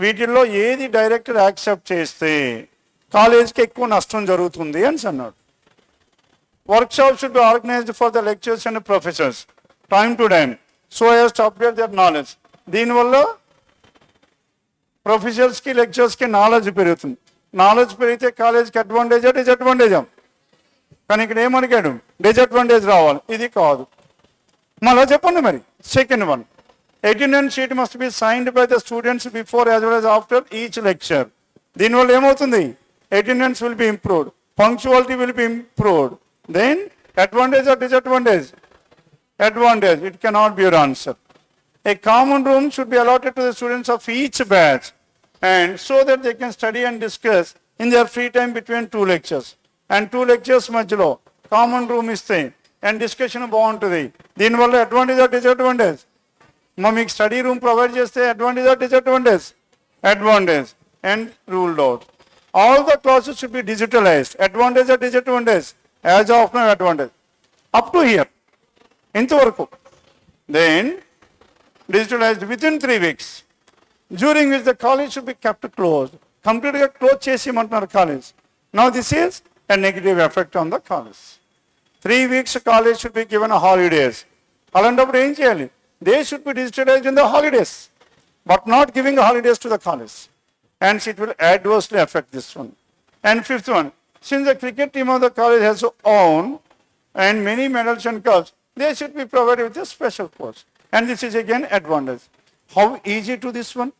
వీటిల్లో ఏది డైరెక్టర్ యాక్సెప్ట్ చేస్తే కాలేజ్కి ఎక్కువ నష్టం జరుగుతుంది అని అన్నాడు. Workshop should be organised for the lectures and professors time to time so as to update their knowledge. దీనివల్ల ప్రొఫెసర్స్కి లెక్చర్స్కి నాలెడ్జ్ పెరుగుతుంది. నాలెడ్జ్ పెరిగితే కాలేజ్కి అడ్వాంటేజా డిసడ్వాంటేజా? కానీ ఇక్కడ ఏమడిగాడు? డిసడ్వాంటేజ్ రావాలి, ఇది కాదు. మళ్ళీ చెప్పండి మరి. Second one, attendance sheet must be signed by the students before as well as after each lecture. దీనివల్ల ఏమవుతుంది? Attendance will be improved, punctuality will be improved. Then advantage or disadvantage? Advantage. It cannot be your answer. A common room should be allotted to the students of each batch and so that they can study and discuss in their free time between 2 lectures. And 2 lectures మధ్యలో common room ఇస్తే and discussion బాగుంటుంది. దీనివల్ల advantage or disadvantage? మీకు study room provide చేస్తే advantage or disadvantage? Advantage. And ruled out. All the classes should be digitalised. Advantage or disadvantage? As of now advantage. Up to here ఇంతవరకు. Then digitalized within 3 weeks, during which the college should be kept closed. Completely close చేసేయమంటున్నారు college. Now this is a negative effect on the college. 3 weeks college should be given a holidays. అలాంటప్పుడు ఏం చేయాలి? They should be digitalized in the holidays, but not giving holidays to the college. And it will adversely affect this one. And 5th one, since the cricket team of the college has own and many medals and cups, they should be provided with a special course. And this is again advantage. How easy to this one?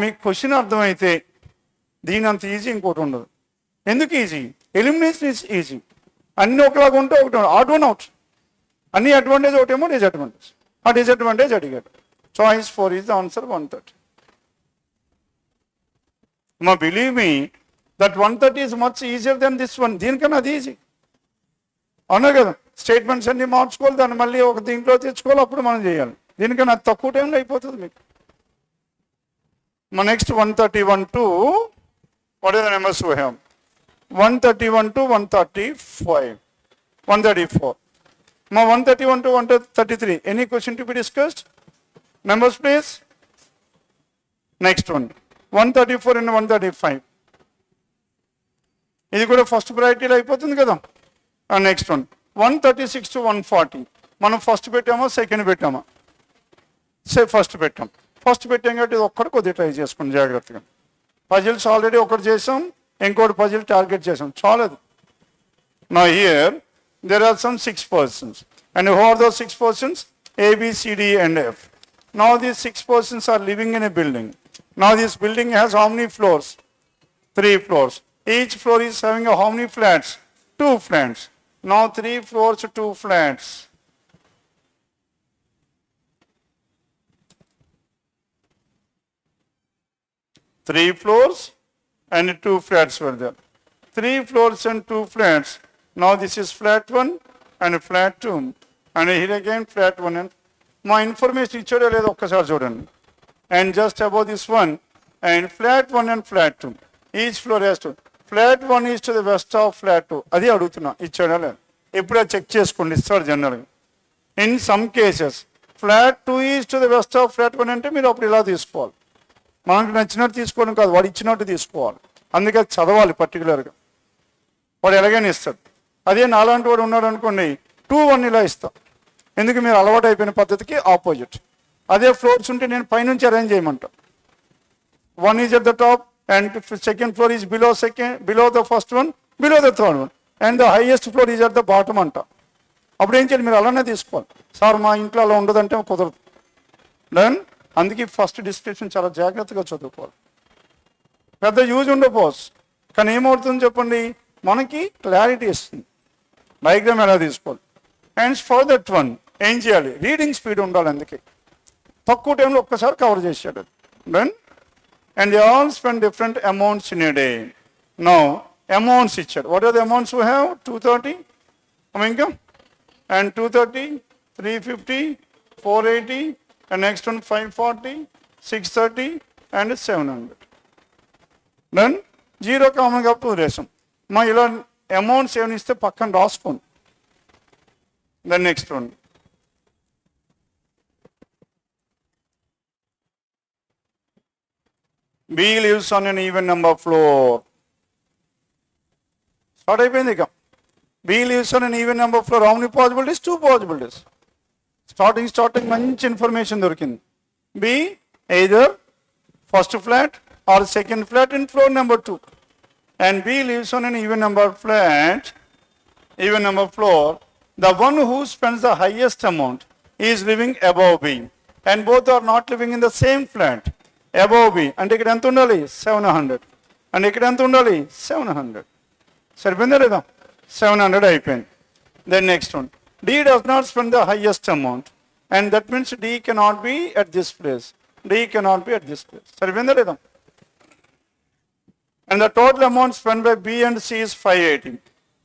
మీకు question అర్థమైతే దీని అంత easy ఇంకోటి ఉండదు. ఎందుకు easy? Elimination is easy. అన్నీ ఒకలాగా ఉంటే ఒకటి ఆడ్ వన్ అవుట్. అన్ని అడ్వాంటేజ్ ఒకటేమో డిసడ్వాంటేజ్. ఆ డిసడ్వాంటేజ్ అడిగాడు. Choice 4 is the answer 130. Believe me that 130 is much easier than this one. దీనికన్నా అది ఈజీ. అవునా కదా? స్టేట్మెంట్స్ అన్ని మార్చుకోవాలి, దాన్ని మళ్ళీ ఒక దీంట్లో తెచ్చుకోవాలి, అప్పుడు మనం చేయాలి. దీనికన్నా తక్కువ టైంలో అయిపోతుంది మీకు. Next 131 to What are the numbers we have? 131 to 135. 134. Now 131 to 133. Any question to be discussed? Numbers please. Next one. 134 and 135. ఇది కూడా ఫస్ట్ ప్రయారిటీలో అయిపోతుంది కదా. Next one 136 to 140. మనం ఫస్ట్ పెట్టామా సెకండ్ పెట్టామా? ఫస్ట్ పెట్టాం. ఫస్ట్ పెట్టాం కాబట్టి ఇది ఒక్కటి కొద్దిగా ట్రై చేసుకోండి జాగ్రత్తగా. పజిల్స్ ఆల్రెడీ ఒకటి చేసాం, ఇంకోటి పజిల్ టార్గెట్ చేసాం, చాలదు. Now here there are some 6 persons. And who are those 6 persons? A, B, C, D and F. Now these 6 persons are living in a building. Now this building has how many floors? 3 floors. Each floor is having how many flats? 2 flats. Now 3 floors, 2 flats. Three floors and 2 flats were there. 3 floors and 2 flats. Now this is flat 1 and flat 2. And here again flat 1 and my information ichchado ledo okkasari chudandi. And just above this one and flat 1 and flat 2. Each floor has 2. Flat 1 is to the west of flat 2. Adi adugutuna ichchada ledu. Ippude check cheskondi istadu generally. In some cases flat 2 is to the west of flat 1 ante meer appudu ila teesukovali. మనకు నచ్చినట్టు తీసుకోవడం కాదు, వాడు ఇచ్చినట్టు తీసుకోవాలి. అందుకే చదవాలి పర్టికులర్గా. వాడు ఎలాగైనా ఇస్తాడు. అదే నాలాంటి వాడు ఉన్నాడు అనుకోండి 2-1 ఇలా ఇస్తాం. ఎందుకు మీరు అలవాటు అయిపోయిన పద్ధతికి ఆపోజిట్. అదే ఫ్లోర్స్ ఉంటే నేను పైనుంచి arrange చేయమంటా. 1 is at the top and second floor is below the first one, below the third one and the highest floor is at the bottom అంట. అప్పుడు ఏం చేయాలి? మీరు అలానే తీసుకోవాలి. సార్ మా ఇంట్లో అలా ఉండదంటే కుదరదు. దెన్ అందుకే ఫస్ట్ డిస్క్రిప్షన్ చాలా జాగ్రత్తగా చదువుకోవాలి. పెద్ద యూజ్ ఉండకపోవచ్చు, కానీ ఏమవుతుంది చెప్పండి, మనకి క్లారిటీ ఇస్తుంది డయాగ్రామ్ ఎలా తీసుకోవాలి. అండ్ ఫర్ దట్ వన్ ఏం చేయాలి? రీడింగ్ స్పీడ్ ఉండాలి. అందుకే తక్కువ టైంలో ఒక్కసారి కవర్ చేశాడు. Then and they all spend different amounts in a day. Now amounts ఇచ్చాడు. What are the amounts we have? 230 ఇంకా and 230, 350, 480 and next one 540, 630 and 700. Then 0 common గా 2 రేసం. మా ఇలా అమౌంట్స్ ఏమైనా ఇస్తే పక్కన రాసుకోండి. Then next one B lives on an even number floor. Start అయిపోయింది ఇక. B lives on an even number floor. How many possibilities? 2 possibilities. Starting మంచి ఇన్ఫర్మేషన్ దొరికింది. B either first flat or second flat in floor number 2. And B lives on an even number floor. The one who spends the highest amount is living above B. And both are not living in the same flat. Above B. అంటే ఇక్కడ ఎంత ఉండాలి? 700. And ఇక్కడ ఎంత ఉండాలి? 700. సరిపోయిందా లేదా? 700 అయిపోయింది. Then next one. D does not spend the highest amount and that means D cannot be at this place. D cannot be at this place. సరిపోయిందా లేదా? And the total amount spent by B and C is 580.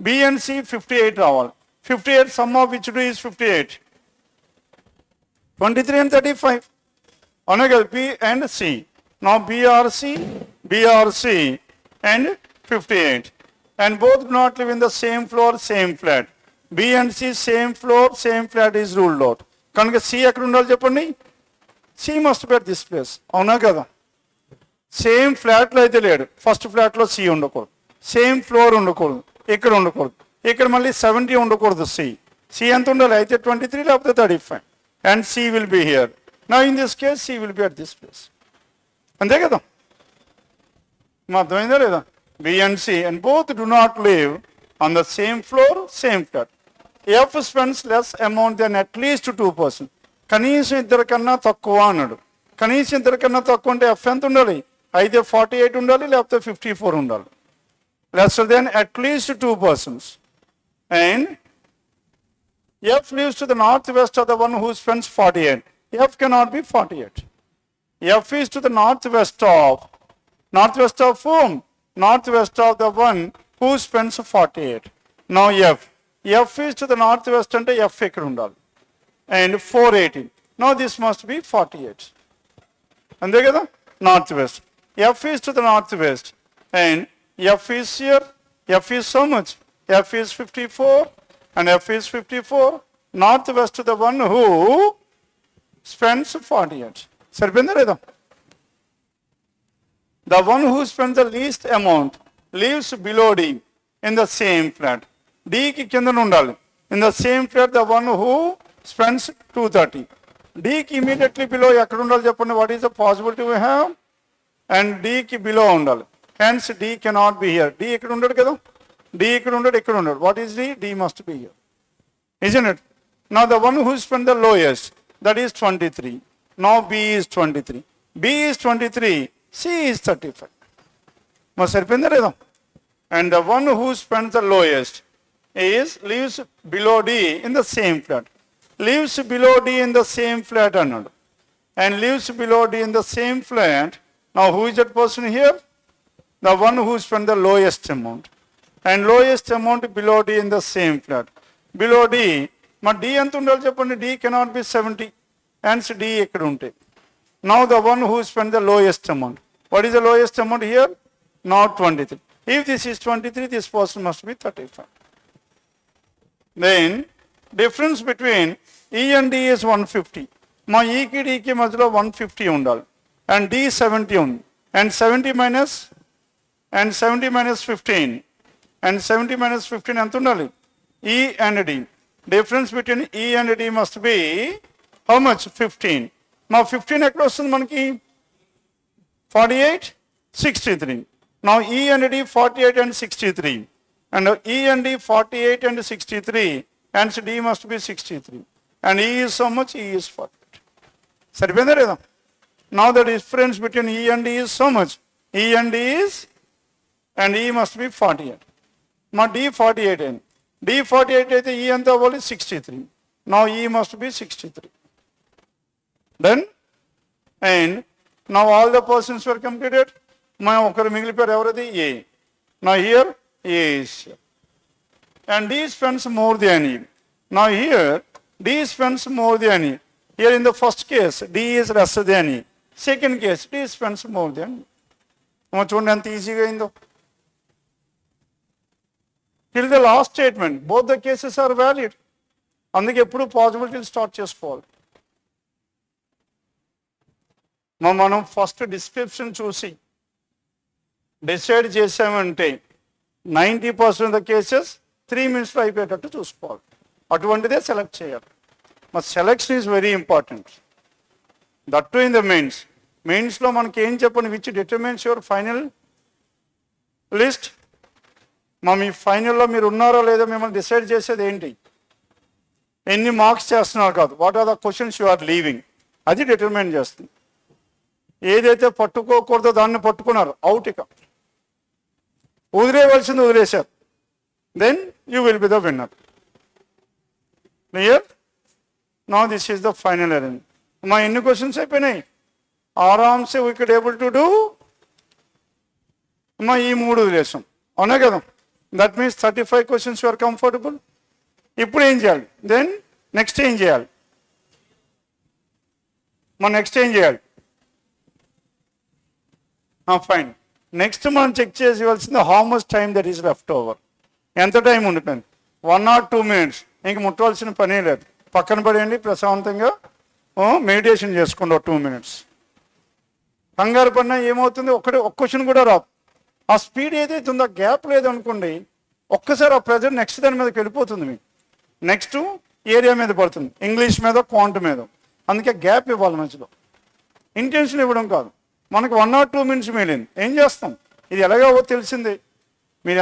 B and C 58 రావాలి. 58 sum of which two is 58? 23 and 35. అవునా కదా? B and C. Now BRC and 58. And both do not live in the same floor, same flat. B and C same floor, same flat is ruled out. కనుక C ఎక్కడ ఉండాలి చెప్పండి? C must be at this place. అవునా కదా? Same ఫ్లాట్లో అయితే లేడు. First ఫ్లాట్లో C ఉండకూడదు, సేమ్ ఫ్లోర్ ఉండకూడదు, ఇక్కడ ఉండకూడదు, ఇక్కడ మళ్ళీ 70 ఉండకూడదు. C ఎంత ఉండాలి? అయితే 23 లేకపోతే 35 and C will be here. Now in this case C will be at this place. అంతే కదా? మా అర్థమైందా లేదా? B and C and both do not live on the same floor, same flat. F spends less amount than at least 2%. కనీసం ఇద్దరు కన్నా తక్కువ అన్నాడు. కనీసం ఇద్దరు కన్నా తక్కువ అంటే F ఎంత ఉండాలి? అయితే 48 ఉండాలి లేకపోతే 54 ఉండాలి. Lesser than at least 2%. And F lives to the northwest of the one who spends 48. F cannot be 48. F is to the northwest of whom? Northwest of the one who spends 48. Now F is to the northwest అంటే F ఇక్కడ ఉండాలి. And 480. Now this must be 48. అంతే కదా? Northwest. F is to the northwest and F is here, F is so much, F is 54 and F is 54. Northwest the one who spends 48. సరిపోయిందా లేదా? The one who spends the least amount lives below D in the same flat. D కి కిందన ఉండాలి. In the same flat the one who spends 230. D కి immediately below ఎక్కడ ఉండాలి చెప్పండి? What is the possibility we have? And D కి below ఉండాలి. Hence D cannot be here. D ఇక్కడ ఉండడు కదా? D ఇక్కడ ఉండడు, ఇక్కడ ఉండడు. What is D? D must be here. Isn't it? Now the one who spent the lowest, that is 23. Now B is 23. B is 23. C is 35. మరి సరిపోయిందా లేదా? And the one who spends the lowest lives below D in the same flat. Lives below D in the same flat అన్నాడు. And lives below D in the same flat. Now who is that person here? The one who spent the lowest amount. And lowest amount below D in the same flat. Below D, మరి D ఎంత ఉండాలి చెప్పండి? D cannot be 70. Hence D ఇక్కడ ఉంటాయి. Now the one who spent the lowest amount. What is the lowest amount here? Not 23. If this is 23, this person must be 35. Then difference between E and D is 150. మా E కి D కి మధ్యలో 150 ఉండాలి. And D 70 ఉంది. And 70 minus 15. And 70 minus 15 ఎంత ఉండాలి? E and D. Difference between E and D must be how much? 15. Now 15 ఎక్కడ వస్తుంది మనకి? 48, 63. Now E and D 48 and 63. And E and D 48 and 63. Hence D must be 63. And E is so much? E is 48. సరిపోయిందా లేదా? Now the difference between E and D is so much? E and D is, and E must be 48. మా D 48 అయింది. D 48 అయితే E ఎంత అవ్వాలి? 63. Now E must be 63. Then, and now all the persons were completed. మా ఒకరు మిగిలిపోయారు, ఎవరిది? A. Now here A is here. And D spends more than E. Now here D spends more than E. Here in the first case D is less than E. Second case D spends more than E. చూడండి ఎంత ఈజీగా అయిందో. Till the last statement, both the cases are valid. అందుకే ఎప్పుడు పాసిబిలిటీలు start చేసుకోవాలి. మనం first description చూసి decide చేసామంటే 90% ఆఫ్ ద కేసెస్ 3 minutesలో అయిపోయేటట్టు చూసుకోవాలి. అటువంటిదే సెలెక్ట్ చేయాలి. మరి selection is very important. That to in the mains. మెయిన్స్లో మనకి ఏం చెప్పండి? Which determines your final list. మీ ఫైనల్లో మీరు ఉన్నారో లేదో మిమ్మల్ని డిసైడ్ చేసేది ఏంటి? ఎన్ని మార్క్స్ చేస్తున్నారు కాదు, what are the questions you are leaving, అది డిటర్మైన్ చేస్తుంది. ఏదైతే పట్టుకోకూడదో దాన్ని పట్టుకున్నారు, అవుట్. ఇక వదిలేయవలసింది వదిలేశారు, then you will be the winner. Clear? Now this is the final arrange. మా ఎన్ని క్వశ్చన్స్ అయిపోయినాయి? ఆరామ్సే we could able to do. మా ఈ 3 వదిలేసాం, అవునా కదా? That means 35 questions you are comfortable. ఇప్పుడు ఏం చేయాలి? దెన్ నెక్స్ట్ ఏం చేయాలి? నెక్స్ట్ ఏం చేయాలి? ఫైన్. నెక్స్ట్ మనం చెక్ చేసేవలసింది how much time that is left over. ఎంత టైం ఉండిపోయింది? 1 or 2 minutes. ఇంక ముట్టవలసిన పనే లేదు. పక్కన పడేయండి, ప్రశాంతంగా మెడిటేషన్ చేసుకోండి 2 minutes. కంగారు పడినా ఏమవుతుంది? ఒక్క క్వశ్చన్ కూడా రాదు. ఆ స్పీడ్ ఏదైతే ఉందో గ్యాప్ లేదనుకోండి, ఒక్కసారి ఆ ప్రెజర్ నెక్స్ట్ దాని మీదకి వెళ్ళిపోతుంది. మీకు నెక్స్ట్ ఏరియా మీద పడుతుంది, ఇంగ్లీష్ మీద, క్వాంట్ మీద. అందుకే గ్యాప్ ఇవ్వాలి మధ్యలో. ఇంటెన్షన్ ఇవ్వడం కాదు. మనకు 1 or 2 minutes మిగిలింది, ఏం చేస్తాం? ఇది ఎలాగో తెలిసిందే. మీరు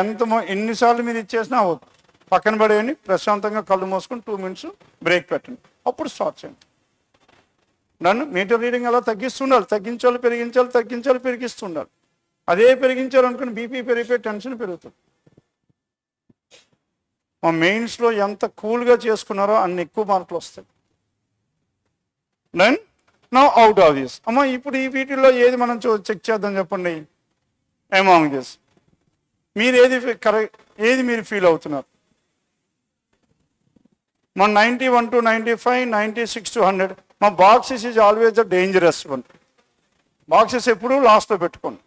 ఎన్నిసార్లు మీరు ఇచ్చేసినా అవ్వదు. పక్కన పడేయండి, ప్రశాంతంగా కళ్ళు మూసుకొని 2 minutes బ్రేక్ పెట్టండి, అప్పుడు స్టార్ట్ చేయండి. నన్ను మీటర్ రీడింగ్ అలా తగ్గిస్తుండాలి. తగ్గించాలి, పెరిగించాలి, తగ్గించాలి, పెరిగిస్తుండాలి. అదే పెరిగించాలనుకుని బీపీ పెరిగిపోయి టెన్షన్ పెరుగుతుంది. మా మెయిన్స్లో ఎంత కూల్గా చేసుకున్నారో అన్ని ఎక్కువ మార్కులు వస్తాయి. Then now out of this. ఇప్పుడు ఈ వీటిల్లో ఏది మనం చెక్ చేద్దాం చెప్పండి. అమాంగ్ దిస్ మీరు ఏది కరెక్ట్, ఏది మీరు ఫీల్ అవుతున్నారు? 91 to 95, 96 to 100. మా boxes is always the dangerous one. Boxes ఎప్పుడు లాస్ట్లో పెట్టుకోండి.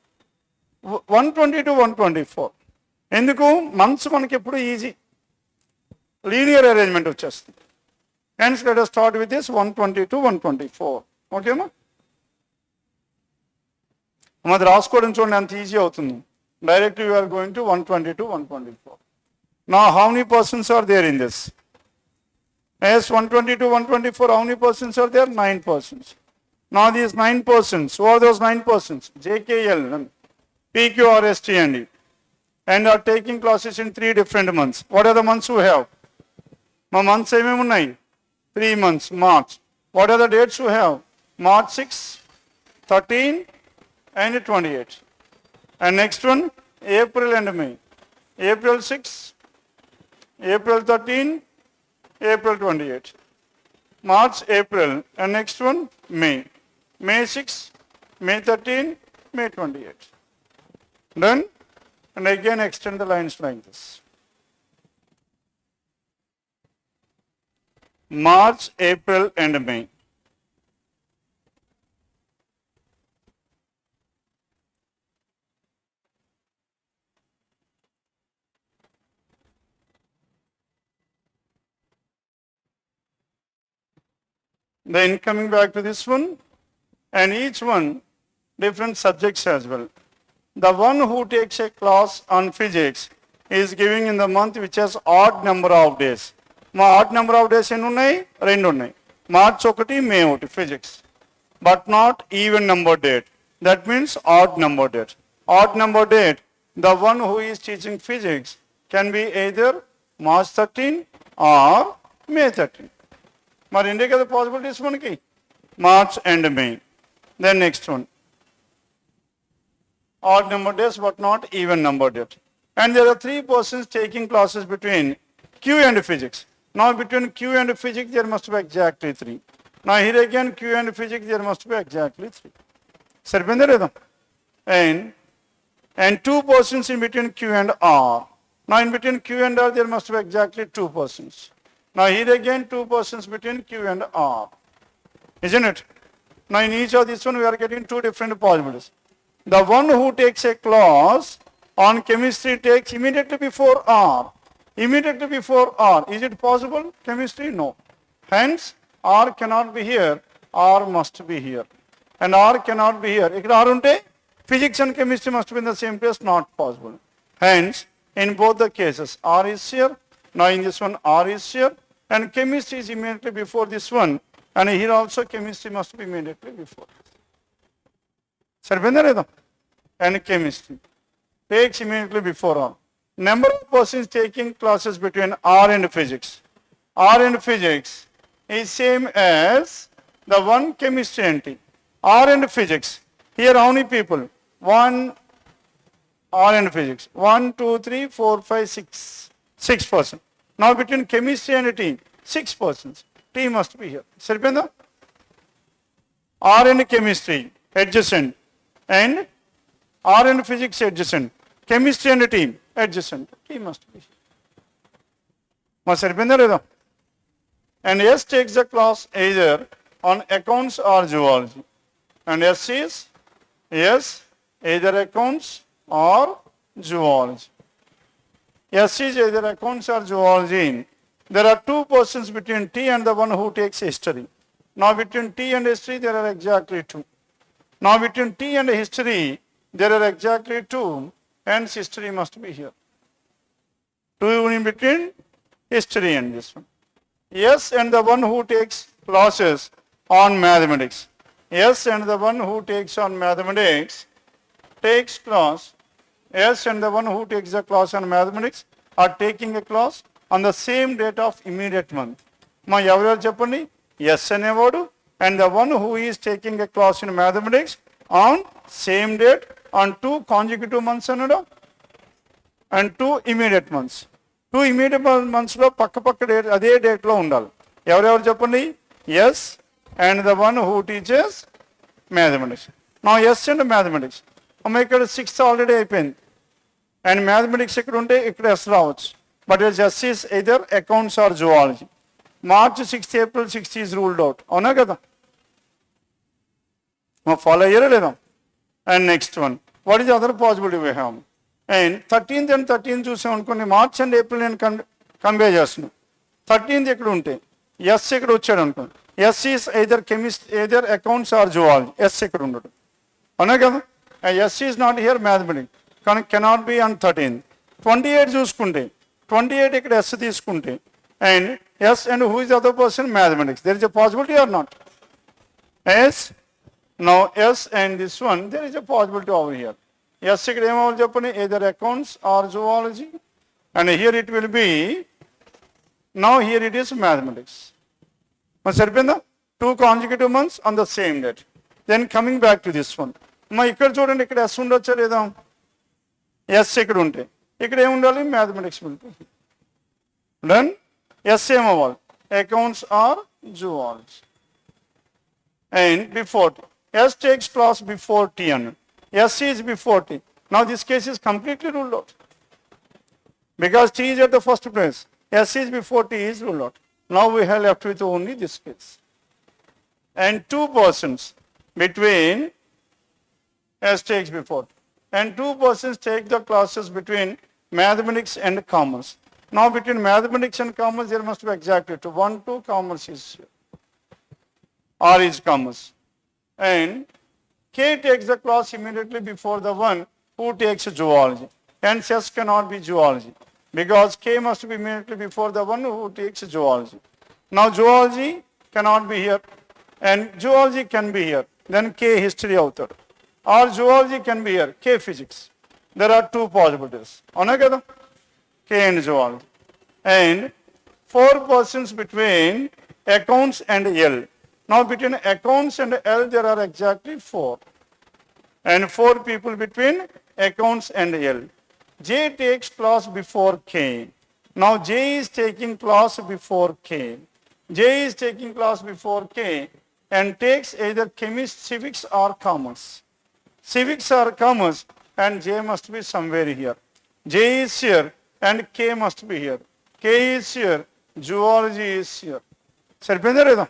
120 to 124. ఎందుకు మంత్స్ మనకి ఎప్పుడు ఈజీ లీనియర్ అరేంజ్మెంట్ వచ్చేస్తుంది. Hence let us start with this 120 to 124. ఓకేమా? మాది రాసుకోవడం చూడండి ఎంత ఈజీ అవుతుంది. Directly we are going to 120 to 124. Now how many persons are there in this? Yes, 120 to 124, how many persons are there? 9 persons. Now these 9 persons, who are those 9 persons? JKL, PQRST and are taking classes in 3 different months. What are the months we have? My months ఏమేమి ఉన్నాయి? 3 months, March. What are the dates we have? March 6, 13 and 28. And next one, April and May. April 6, April 13, April 28. March, April, and next one, May. May 6, May 13, May 28. Done? And again extend the lines like this. March, April, and May. Then coming back to this one, and each one different subjects as well. The one who takes a class on physics is giving in the month which has odd number of days. మా odd number of days ఎన్ని ఉన్నాయి? 2 ఉన్నాయి. March 1, May 1 physics. But not even number date. That means odd number date. Odd number date, the one who is teaching physics can be either March 13 or May 13. మరి ఇండే కదా possibilities మనకి March and May. Then next one odd number days but not even number date. And there are 3 persons taking classes between Q and physics. Now between Q and physics there must be exactly 3. Now here again Q and physics there must be exactly 3. సరిపోయిందా లేదా? And 2 persons in between Q and R. Now in between Q and R there must be exactly 2 persons. Now here again 2 persons between Q and R. Isn't it? Now in each of this one we are getting 2 different possibilities. The one who takes a class on chemistry takes immediately before R. Immediately before R. Is it possible? Chemistry? No. Hence R cannot be here. R must be here. And R cannot be here. If R unte, physics and chemistry must be in the same place. Not possible. Hence in both the cases R is here. Now in this one R is here. And chemistry is immediately before this one. And here also chemistry must be immediately before. సరిపోయిందా లేదా? And chemistry takes immediately before R. Number of persons taking classes between R and physics. R and physics is same as the one chemistry and T. R and physics. Here how many people? 1 R and physics. 1, 2, 3, 4, 5, 6. 6 persons. Now between chemistry and T, 6 persons. T must be here. సరిపోయిందా? R and chemistry adjacent. And R and physics adjacent. Chemistry and T adjacent. T must be here. మా సరిపోయిందా లేదా? And S takes the class either on accounts or zoology. And S is either accounts or zoology. S is either accounts or zoology. There are 2 persons between T and the one who takes history. Now between T and history there are exactly 2. Now between T and history there are exactly 2, hence history must be here. 2 in between history and this one. Yes, and the one who takes classes on mathematics. Yes, and the one who takes on mathematics takes class. Yes, and the one who takes the class on mathematics are taking a class on the same date of immediate month. మా ఎవరెవరు చెప్పండి? Yes అనేవాడు and the one who is taking a class in mathematics on same date on 2 consecutive months అన్నాడు and 2 immediate months. 2 immediate months లో పక్క date అదే డేట్లో ఉండాలి. ఎవరెవరు చెప్పండి? Yes and the one who teaches mathematics. Now yes and mathematics. అమ్మ ఇక్కడ 6th ఆల్రెడీ అయిపోయింది అండ్ మ్యాథమెటిక్స్ ఇక్కడ ఉంటే ఇక్కడ ఎస్ రావచ్చు. బట్ S is either accounts or zoology. March 6th April 6th is ruled out. అవునా కదా? ఫాలో అయ్యారా లేదా? And next one What is the other possibility we have? And 13th and 13th చూసాం అనుకోండి, మార్చ్ అండ్ ఏప్రిల్ నేను compare చేస్తున్నాను. 13th ఇక్కడ ఉంటే ఎస్ ఇక్కడ వచ్చాడు అనుకోండి, S is either either accounts or zoology, S ఇక్కడ ఉండడు, అవునా కదా. S is not here mathematics, కానీ కెనాట్ బి ఆన్ 13th. 28 చూసుకుంటే 28 ఇక్కడ ఎస్ తీసుకుంటే and S and who is the other person, mathematics. There is a possibility or not? S, now S and this one, there is a possibility over here. Yes ఇక్కడ ఏమవ్వాలి చెప్పండి, either accounts or zoology, and here it will be, now here it is mathematics. మరి సరిపోయిందా? 2 consecutive months on the same date. Then coming back to this one, మా ఇక్కడ చూడండి, ఇక్కడ yes ఉండొచ్చా లేదా? ఎస్ ఇక్కడ ఉంటే ఇక్కడ ఏముండాలి, మ్యాథమెటిక్స్ ఉంటుంది. డన్. ఎస్ ఏమవ్వాలి, accounts or zoology. And before T, S takes class before T అన్నాడు, S is before T. Now this case is completely ruled out because T is at the first place. S is before T is ruled out. Now we have left with only this case. And 2 persons between S takes before. And 2 persons take the classes between mathematics and commerce. Now between mathematics and commerce there must be exactly 2. 1, 2, commerce is here. R is commerce. And K takes the class immediately before the one who takes zoology. Hence S cannot be zoology because K must be immediately before the one who takes zoology. Now zoology cannot be here and zoology can be here. Then K history author. Or zoology can be here, K physics. There are 2 possibilities. Avuna kada? K and zoology. And 4 persons between accounts and L. Now between accounts and L there are exactly 4. And 4 people between accounts and L. J takes class before K. Now J is taking class before K. J is taking class before K and takes either chemistry, civics or commerce. Civics or commerce and J must be somewhere here. J is here and K must be here. K is here, zoology is here. Saripinda reda?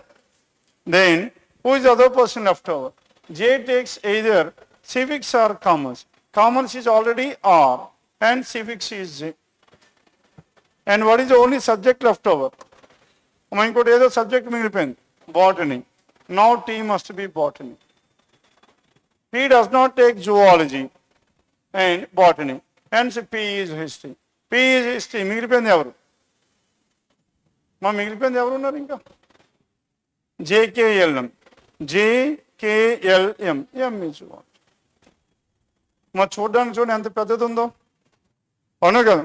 Then who is the other person left over? J takes either civics or commerce. Commerce is already R and civics is J. And what is the only subject left over? Inkote edo subject migilipoyindi, botany. Now T must be botany. P does not take zoology and botany. Hence P is history. P is history. Migilipoyindi evaru? Migilipoyindi evaru unnaru inka? JKLM. JKLM. M is what? మా చూడడానికి చూడండి ఎంత పెద్దది ఉందో, అవునా కదా.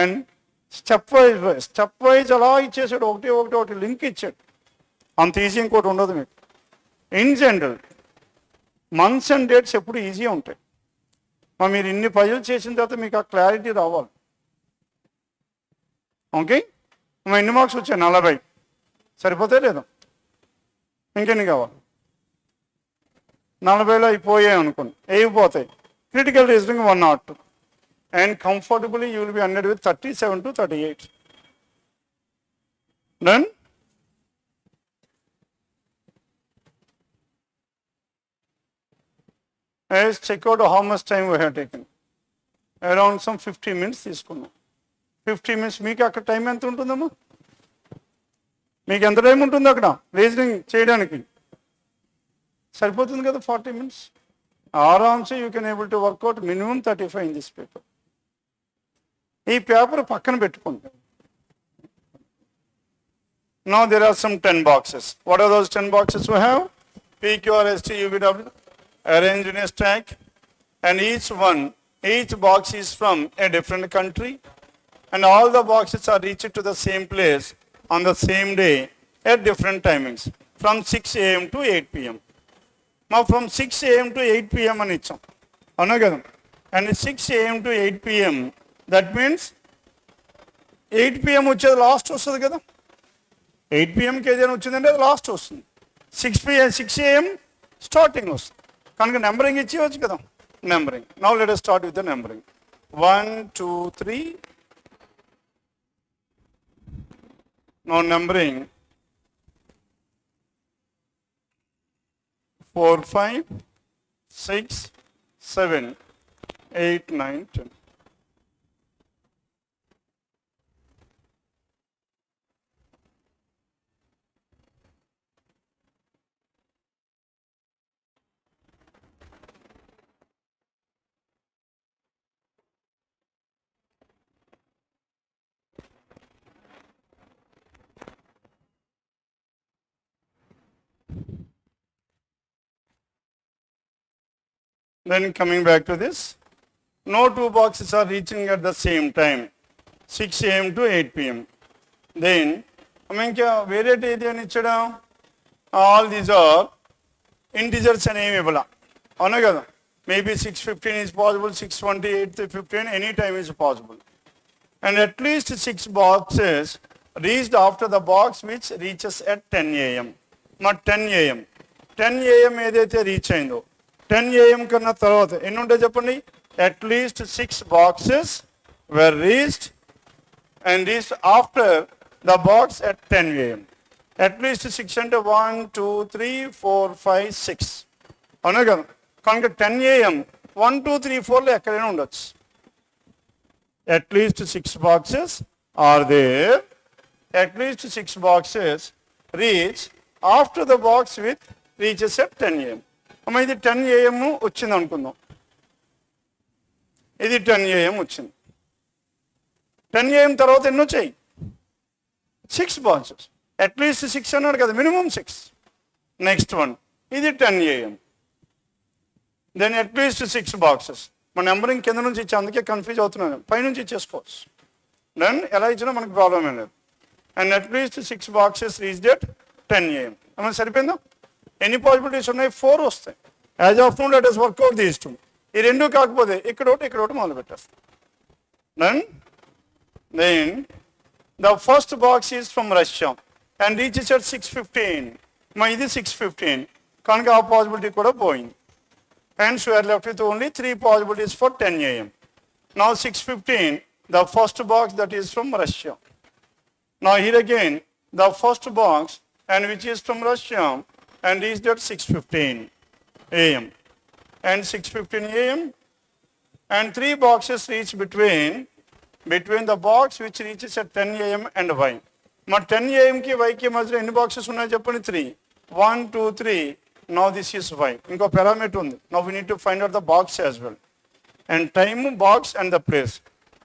And step wise అలా ఇచ్చేసాడు, ఒకటి లింక్ ఇచ్చాడు. అంత ఈజీ ఇంకోటి ఉండదు మీకు. In general months and dates ఎప్పుడు ఈజీ ఉంటాయి. మీరు ఇన్ని పజిల్ చేసిన తర్వాత మీకు ఆ క్లారిటీ రావాలి. ఓకే, ఎన్ని మార్క్స్ వచ్చాయి? 40. సరిపోతాయి లేదా? ఇంకెన్ని కావాలి? 40లో అయిపోయాయి అనుకోండి, అయిపోతాయి. Critical reasoning 1 or 2. And comfortably you will be ended with 37 to 38. Done? Let's check out how much time we have taken. Around some 50 minutes తీసుకున్నాం. 50 minutes. మీకు అక్కడ టైం ఎంత ఉంటుందమ్మా? మీకు ఎంత టైం ఉంటుంది అక్కడ రీజనింగ్ చేయడానికి? సరిపోతుంది కదా 40 minutes. ఆరామ్సే you can able to work out minimum 35 in this paper. ఈ పేపర్ పక్కన పెట్టుకోండి. Now there are some 10 boxes. What are those 10 boxes we have? PQRST UVW arranged in a stack, and each box is from a different country, and all the boxes are reached to the same place on the same day at different timings from 6 a.m. to 8 p.m. From 6 a.m. to 8 p.m. అని ఇచ్చాం, అవునా కదా. And 6 a.m. to 8 p.m. That means 8 p.m. వచ్చేది last వస్తుంది కదా. 8 p.m.కి ఏదైనా వచ్చిందంటే అది లాస్ట్ వస్తుంది. 6 a.m. స్టార్టింగ్ వస్తుంది. కనుక నెంబరింగ్ ఇచ్చేవచ్చు కదా. Numbering. Now let us start with the numbering. 1 2 3. Now numbering 4 5 6 7 8, 9, 10. Then coming back to this, no two boxes are reaching at the same time, 6 a.m. to 8 p.m. Then, variety ఏది అని ఇచ్చడం, all these are integers and ఏమి అవునా కదా, maybe 615 is possible, 628, 15, any time is possible. And at least 6 boxes reached after the box which reaches at 10 a.m. Not 10 a.m. 10 a.m. ఏదైతే reach అయిందో 10 a.m. కన్నా తర్వాత ఎన్ని ఉంటాయి చెప్పండి, at least 6 boxes were reached and reached after the box at 10 a.m. At least 6 అంటే 1, 2, 3, 4, 5, 6 అవునా కదా, కనుక 10 a.m. 1, 2, 3, 4లో ఎక్కడైనా ఉండొచ్చు. At least 6 boxes are there. At least 6 boxes reach after the box with reaches at 10 a.m. ఇది 10 a.m. వచ్చింది అనుకుందాం, ఇది 10 a.m. వచ్చింది. 10 a.m. తర్వాత ఎన్ని వచ్చాయి, 6 boxes. అట్లీస్ట్ 6 అన్నాడు కదా, మినిమం 6. నెక్స్ట్ వన్, ఇది 10 a.m. Then at least 6 boxes. మన నెంబరింగ్ కింద నుంచి ఇచ్చి అందుకే కన్ఫ్యూజ్ అవుతున్నాను, పైనుంచి ఇచ్చేసుకోవచ్చు. దెన్ ఎలా ఇచ్చినా మనకు ప్రాబ్లం ఏం లేదు. And at least 6 boxes reached at 10 a.m. ఏమైనా సరిపోయిందా? ఎన్ని పాసిబిలిటీస్ ఉన్నాయి, 4 వస్తాయి. As of now let us work out these two. ఈ రెండు కాకపోతే ఇక్కడ ఒకటి మొదలు పెట్టేస్తాం. Then the first box is from Russia and reaches at 6:15. ఇది 6:15 కనుక ఆ పాసిబిలిటీ కూడా పోయింది. Hence we are left with only 3 possibilities for 10 a.m. Now 6:15, the first box that is from Russia. Now here again, the first box and which is from Russia and reached at 6:15 a.m. and 6:15 a.m. and 3 boxes reach between the box which reaches at 10 a.m. and y. మరి 10 a.m. కి y కి మధ్యలో ఎన్ని boxes ఉన్నాయో చెప్పండి, 3. 1, 2, 3. Now this is y. ఇంకో parameter ఉంది. Now we need to find out the box as well. And time, box and the place.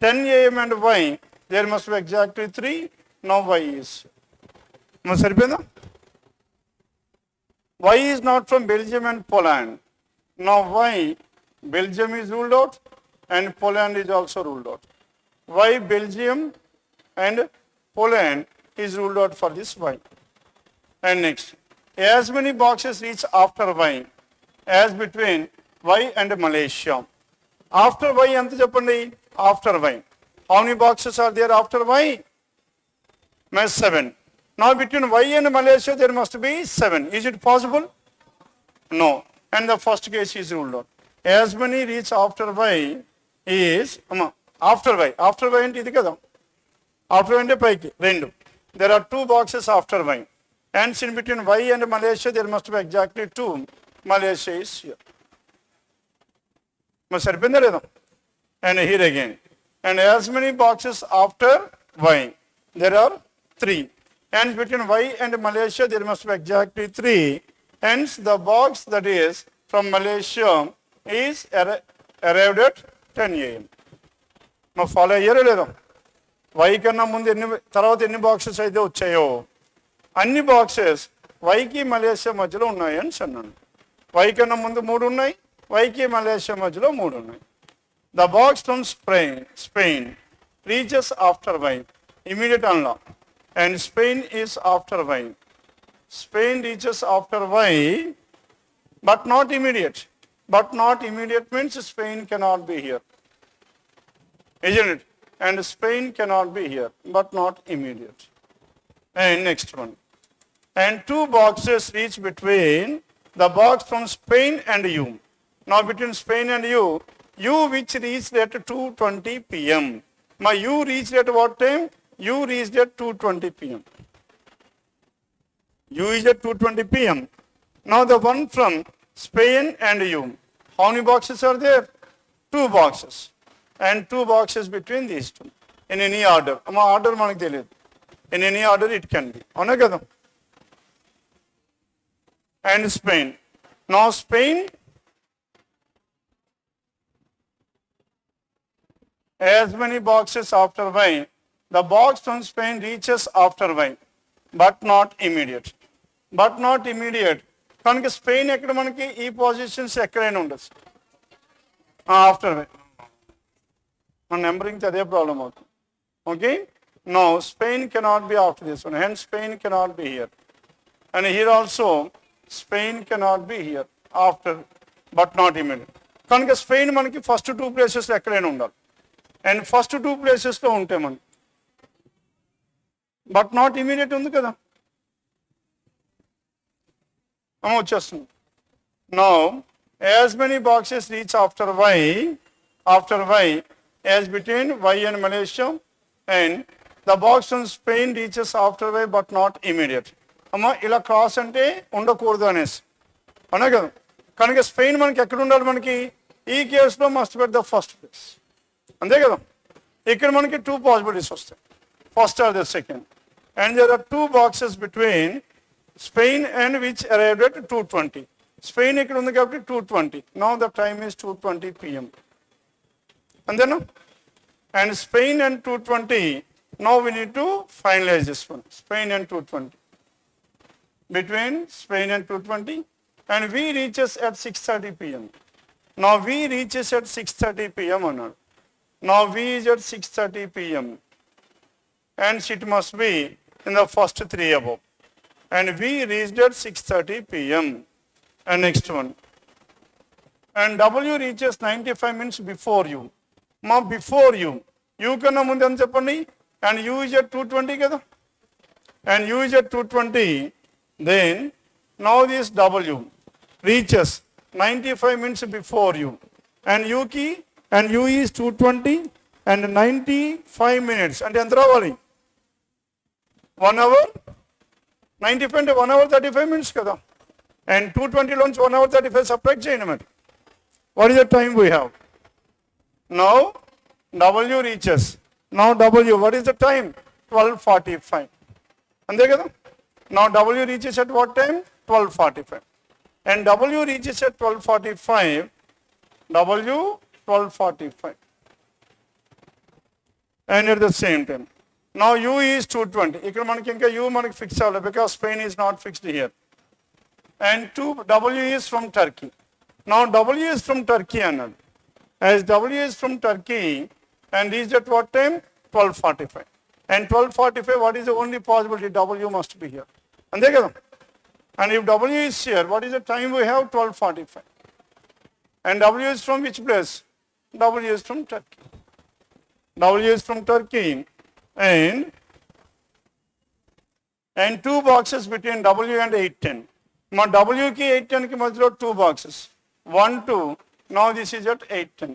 10 a.m. and y, there must be exactly 3. Now y is. మరి సరిపోయిందా? Y is not from Belgium and Poland. Now y, Belgium is ruled out and Poland is also ruled out. Y, Belgium and Poland is ruled out for this y. And next, as many boxes reach after y as between y and Malaysia. After y ఎంత చెప్పండి, after y. How many boxes are there after y? 7. Now between y and Malaysia there must be 7. Is it possible? No. And the first case is ruled out. As many reach after y is after y. After y అంటే ఇది కదా, after y అంటే పైకి 2. There are 2 boxes after y. And in between y and Malaysia, there must be exactly 2. Malaysia is here. And here again. And as many boxes after y, there are 3. And between y and Malaysia, there must be exactly 3. Hence, the box that is from Malaysia is arrived at 10 a.m. Follow here. Y కన్నా ముందు తర్వాత ఎన్ని boxes అయితే వచ్చాయో అన్ని boxes వైకి Malaysia మధ్యలో ఉన్నాయి అని అన్నాను. వై కన్నా ముందు 3 ఉన్నాయి, వైకి మలేషియా మధ్యలో 3 ఉన్నాయి. The box from Spain reaches after Y, immediate అన్లా. And Spain is after Y. Spain reaches after Y but not immediate. But not immediate means Spain cannot be here, isn't it? And Spain cannot be here, but not immediate. And next one. And 2 boxes reach between the box from Spain and you. Now between Spain and you which reached at 2:20 p.m. You reached at what time? You reached at 2:20 p.m. You is at 2:20 p.m. Now the one from Spain and you. How many boxes are there? 2 boxes and 2 boxes between these two in any order. Order మనకు తెలియదు. In any order it can be. అవునా కదా? And Spain. Now Spain as many boxes after y. The box from Spain reaches after y, but not immediate. But not immediate. కనుక Spain ఎక్కడ మనకి ఈ positions ఎక్కడైనా ఉండొచ్చు ఆఫ్టర్ వై. మన numbering అదే ప్రాబ్లం అవుతుంది. Okay, no Spain cannot be after this one, hence Spain cannot be here. And here also Spain cannot be here after but not immediate. కనుక స్పెయిన్ మనకి ఫస్ట్ 2 ప్లేసెస్లో ఎక్కడైనా ఉండాలి. అండ్ ఫస్ట్ 2 ప్లేసెస్లో ఉంటే మనకి బట్ నాట్ ఇమీడియట్ ఉంది కదా, వచ్చేస్తుంది. Now as many boxes reach after Y as between Y and Malaysia and the box from Spain reaches after Y but not immediate. ఇలా క్రాస్ అంటే ఉండకూడదు అనేసి అనే కదా. కనుక స్పెయిన్ మనకి ఎక్కడ ఉండాలి, మనకి ఈ కేసులో must be the first place, అంతే కదా. ఇక్కడ మనకి 2 పాసిబిలిటీస్ వస్తాయి, first or the second. And there are 2 boxes between Spain and which arrived at 2:20. Spain ఇక్కడ ఉంది కాబట్టి 2:20. Now the time is 2:20 PM, అంతేనా. And Spain and 2:20. Now we need to finalise this one, Spain and 2:20. Between Spain and 2:20, and V reaches at 6:30 PM. Now V reaches at 6:30 PM or not? Now V is at 6:30 PM, and it must be in the first 3 above. And V reached at 6:30 PM. And next one. And W reaches 95 minutes before you. Before you. You kanna munde anta cheppandi. And U is at 2:20 kada. And U is at 2:20. Then now this W reaches 95 minutes before you. And U is 2:20 and 95 minutes. And ఎంత రావాలి? 1 hour 95 అంటే 1 hour 35 minutes కదా. And 2:20 లోంచి 1 hour 35 subtract చేయండి మరి. What is the time we have? Now W reaches. Now W, what is the time? 12:45. అంతే కదా. Now W reaches at what time? 12:45. And W reaches at 12:45. W 12:45. And at the same time. Now U is 2:20. ఇక్కడ మనకి ఇంకా U మనకి fix అవ్వాలి because Spain is not fixed here. And W is from Turkey. Now W is from Turkey అన్నాడు. As W is from Turkey and reached at what time? 12:45. And 12:45, what is the only possibility? W must be here. అంతే కదా. And if W is here, what is the time we have? 12:45. And W is from which place? W is from Turkey. W is from Turkey. And 2 boxes between W and 8:10. మా W కి 8:10 కి మధ్యలో 2 boxes. 1, 2. Now this is at 8:10.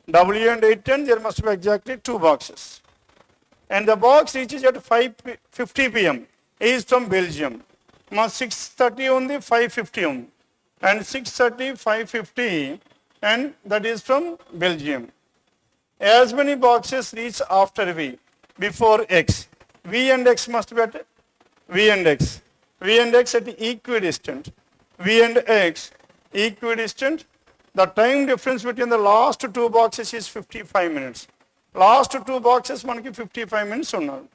W and 8:10, there must be exactly 2 boxes. And the box reaches at 5:50 PM. Is from Belgium. మా 6:30 ఉంది, 5:50 ఉంది. And 6:30, 5:50, and that is from Belgium. As many boxes reach after V before X. V and X must be at V and X. V and X at equidistant. V and X equidistant. The time difference between the last 2 boxes is 55 minutes. Last 2 boxes మనకి 55 minutes ఉన్నారు.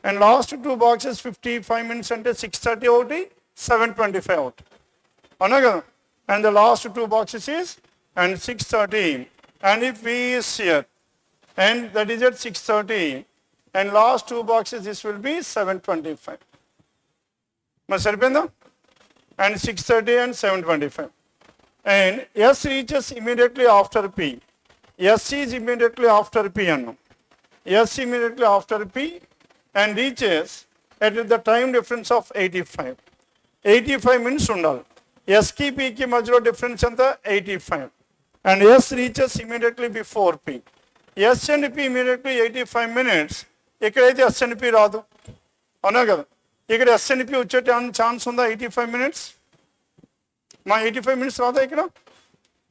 And last 2 boxes 55 minutes అంటే 6:30 ఒకటి, 7:25 ఒకటి. అవునా కదా. And the last 2 boxes is and 6:30. And if V is here and that is at 6:30 and last 2 boxes this will be 7:25. మరి సరిపోయిందా. And 6:30 and 7:25. And S reaches immediately after P. S is immediately after P అన్నాం. S immediately after P and reaches at the time difference of 85. 85 minutes ఉండాలి. S కి P కి మధ్యలో difference ఎంత? 85. And S reaches immediately before P. S and P immediately 85 minutes. ఇక్కడైతే S and P రాదు, అవునా కదా. ఇక్కడ S and P వచ్చే ఛాన్స్ ఉందా? 85 minutes. మా 85 minutes రాదా ఇక్కడ?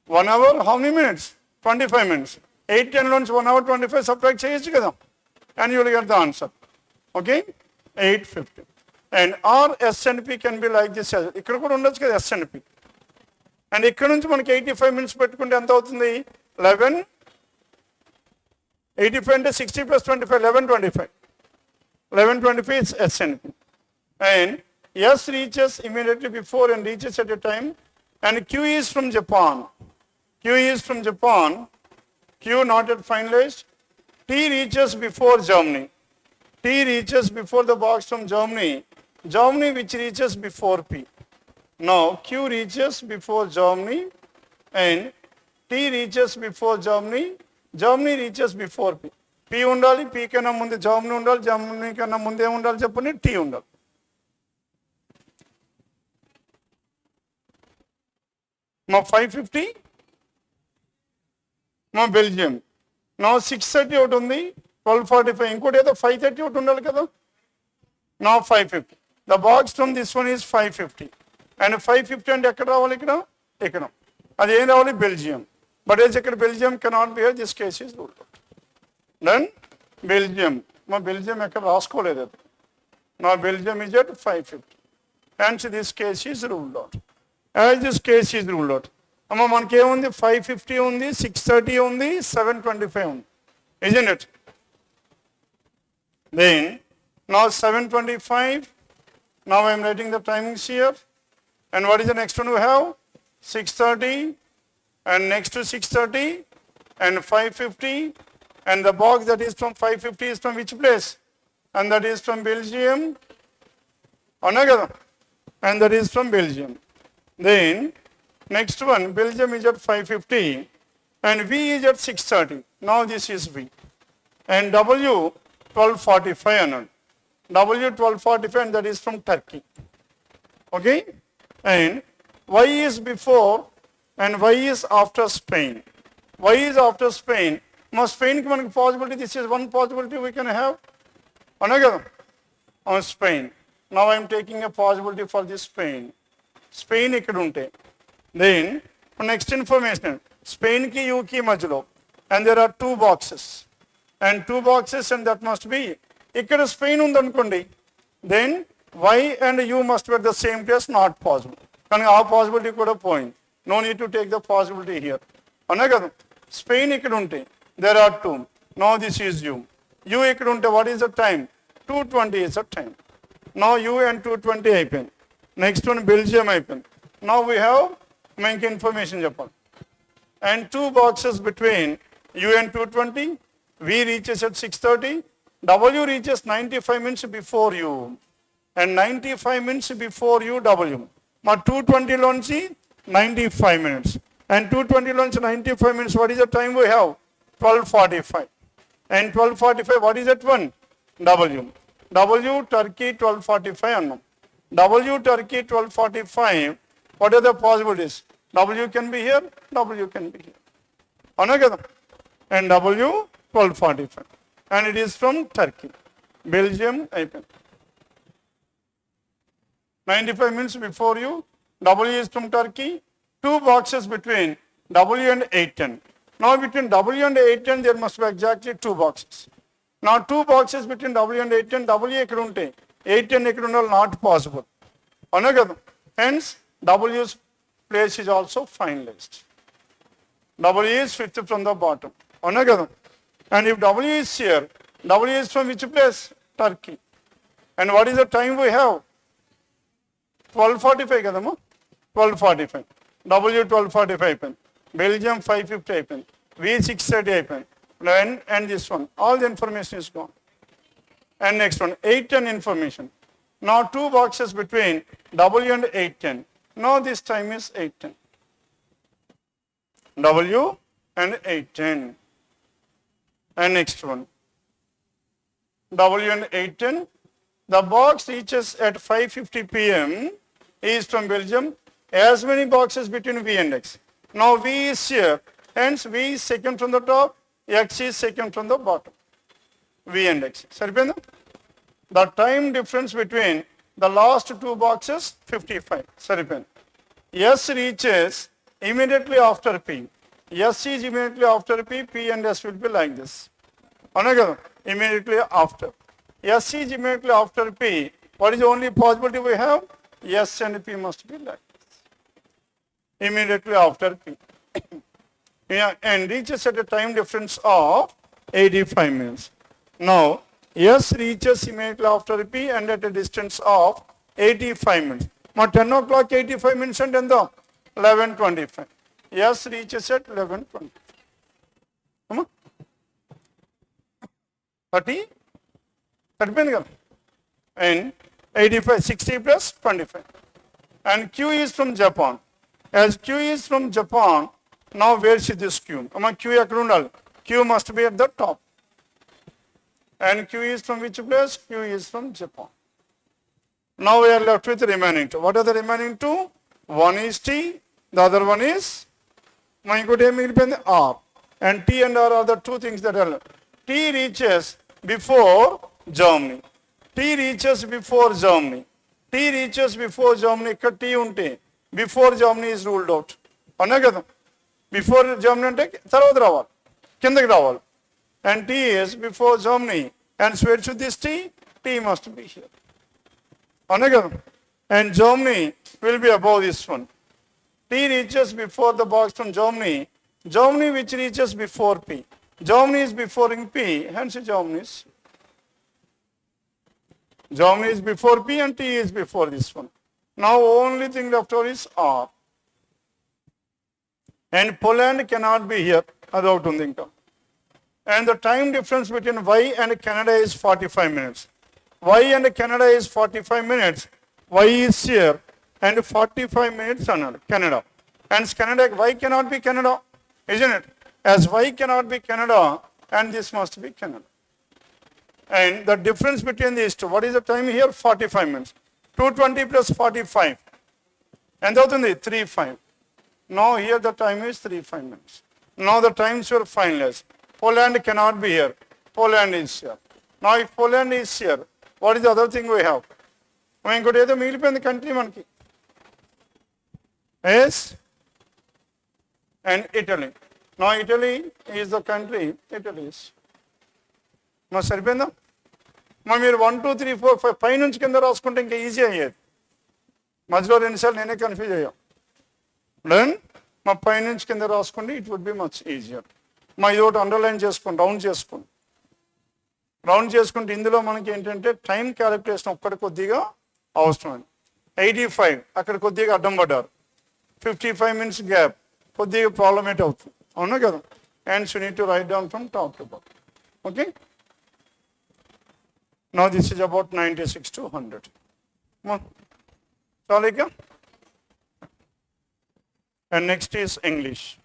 1 hour how many minutes? 25 minutes. 8, 10 loans 1 hour 25 subtract చేయొచ్చు కదా, and you will get the answer. Okay, 850. And our S&P can be like this. ఇక్కడ కూడా ఉండొచ్చు కదా S&P. And ఇక్కడ నుంచి మనకి 85 minutes పెట్టుకుంటే ఎంత అవుతుంది? 11, 85 అంటే 60 plus 25, 1125. 1125 is S&P. And S reaches immediately before and reaches at a time. And Q is from Japan. Q is from Japan. Q not yet finalized. T reaches before Germany. T reaches before the box from Germany. Germany which reaches before P. Now Q reaches before Germany and T reaches before Germany. Germany reaches before P. P ఉండాలి, P కన్నా ముందు Germany ఉండాలి, Germany కన్నా ముందు ఏం ఉండాలి చెప్పండి? T ఉండాలి. మా 550 మా బెల్జియం. నా 630 ఒకటి ఉంది, 1245 ఇంకోటి ఏదో 530 ఒకటి ఉండాలి కదా. నా 550. The box from this one is 550. And 550 అంటే ఎక్కడ రావాలి? ఇక్కడ. అది ఏం రావాలి? బెల్జియం. But as ఇక్కడ Belgium cannot be here, this case is ruled out. Then Belgium. మా బెల్జియం ఎక్కడ రాసుకోలేదు అది. నా Belgium is at 550. Hence this case is ruled out. As this case is ruled out. అమ్మ మనకి ఏముంది? 550 ఉంది, 630 ఉంది, 725 ఉంది. Isn't it? Then now 725. Now I am writing the timings here. And what is the next one we have? 630 and next to 630 and 550. And the box that is from 550 is from which place? And that is from Belgium. And that is from Belgium. Then next one, Belgium is at 550 and V is at 630. Now this is V. And W 1245 another. W 1245 and that is from Turkey. Okay? And Y is before and Y is after Spain. Y is after Spain. Now Spain ki manaki possibility, this is one possibility we can have. On Spain. Now I am taking a possibility for this Spain. Spain ikkada unte. Then next information. Spain ki U ki majlo. And there are 2 boxes. And 2 boxes and that must be. Ikkada Spain undanukondi. Then Y and U must be at the same place, not possible. Kani aa possibility kuda point. No need to take the possibility here. Anagada Spain ikkada unte. There are 2. Now this is U. U ikkada unte what is the time? 220 is the time. Now U and 220 అయిపోయింది. Next one Belgium అయిపోయింది. Now we have main information Japan. And 2 boxes between U and 220. V reaches at 630. W reaches 95 minutes before U. And 95 minutes before U W. మా 220 లోంచి 95 minutes. And 220 లోంచి 95 minutes, what is the time we have? 1245. And 1245, what is that one? W. W Turkey 1245 అన్నాం. W Turkey 1245, what are the possibilities? W can be here, W can be here. అవునా కదా? And W 1245. And it is from Turkey. Belgium అయిపోయింది. 95 minutes before you. W is from Turkey. 2 boxes between W and 810. Now between W and 810 there must be exactly 2 boxes. Now 2 boxes between W and 810. W ekkada unte 810 ekkada undaలి, not possible. అవునా కదా? Hence W's place is also finalized. W is 5th from the bottom. అవునా కదా? And if W is here, W is from which place? Turkey. And what is the time we have? 1245 కదమ్మా. 1245. W 1245 అయిపోయింది. Belgium 550 అయిపోయింది. V 630 అయిపోయింది. And this one. All the information is gone. And next one, 810 information. Now 2 boxes between W and 810. Now this time is 810. W and 810. And next one. W and 810. The box reaches at 5:50 p.m. is from Belgium. As many boxes between V and X. Now V is here. Hence V is second from the top. X is second from the bottom. V and X. సరిపోయిందా? The time difference between the last 2 boxes 55. సరిపోయింది. S reaches immediately after P. S is immediately after P, P and S will be like this. Immediately after. S is immediately after P. What is the only possibility we have? S and P must be like this. Immediately after P. Yeah, and reaches at a time difference of 85 minutes. Now, S reaches immediately after P and at a distance of 85 minutes. Now, 10 o'clock 85 minutes and 11:25. S reaches at 11:25. Come on. 30? 30 and 85, 60 plus 25. And Q is from Japan. As Q is from Japan, now where is this Q? Q must be at the top. And Q is from which place? Q is from Japan. Now we are left with the remaining two. What are the remaining two? One is T, the other one is R. And T and R are the two things that are left. T reaches before Germany. T reaches before Germany. T reaches before Germany. T unte. Before Germany is ruled out. Before Germany ante tarvata ravali. Kindaki ravali. And T is before Germany. And so where should this T? T must be here. And Germany will be above this one. T reaches before the box from Germany. Germany which reaches before P. Germany is before P, hence Germany is before P and T is before this one. Now only thing left over is R. And Poland cannot be here. And the time difference between Y and Canada is 45 minutes. Y and Canada is 45 minutes. Y is here and 45 minutes on Canada. And Canada, Y cannot be Canada, isn't it? As Y cannot be Canada, and this must be Canada. And the difference between these two, what is the time here? 45 minutes. 220 plus 45. And that is 35. Now here the time is 35 minutes. Now the times were finalized. Poland cannot be here. Poland is here. Now if Poland is here, what is the other thing we have? We could either meal in the country monkey. Yes? And Italy. Now Italy is the country. Italy is. మా సరిపోయిందా మా మీరు 1 2 3 4 5 పై నుంచి కింద రాసుకుంటే ఇంకా easy అయ్యేది మధ్యలో రెండుసార్లు నేనే కన్ఫ్యూజ్ అయ్యా దెన్ మా పై నుంచి కింద రాసుకుంటే it would be much easier మా ఇది ఒకటి అండర్లైన్ చేసుకోండి రౌండ్ చేసుకుంటే ఇందులో మనకి ఏంటంటే టైం క్యాలిక్యులేషన్ ఒక్కటి కొద్దిగా అవసరం 85 అక్కడ కొద్దిగా అడ్డం పడ్డారు 55 minutes గ్యాప్ కొద్దిగా ప్రాబ్లమేట్ అవుతుంది అవునా కదా and you need to right down from top to bottom okay Now this is about 96 to 100. And next is English.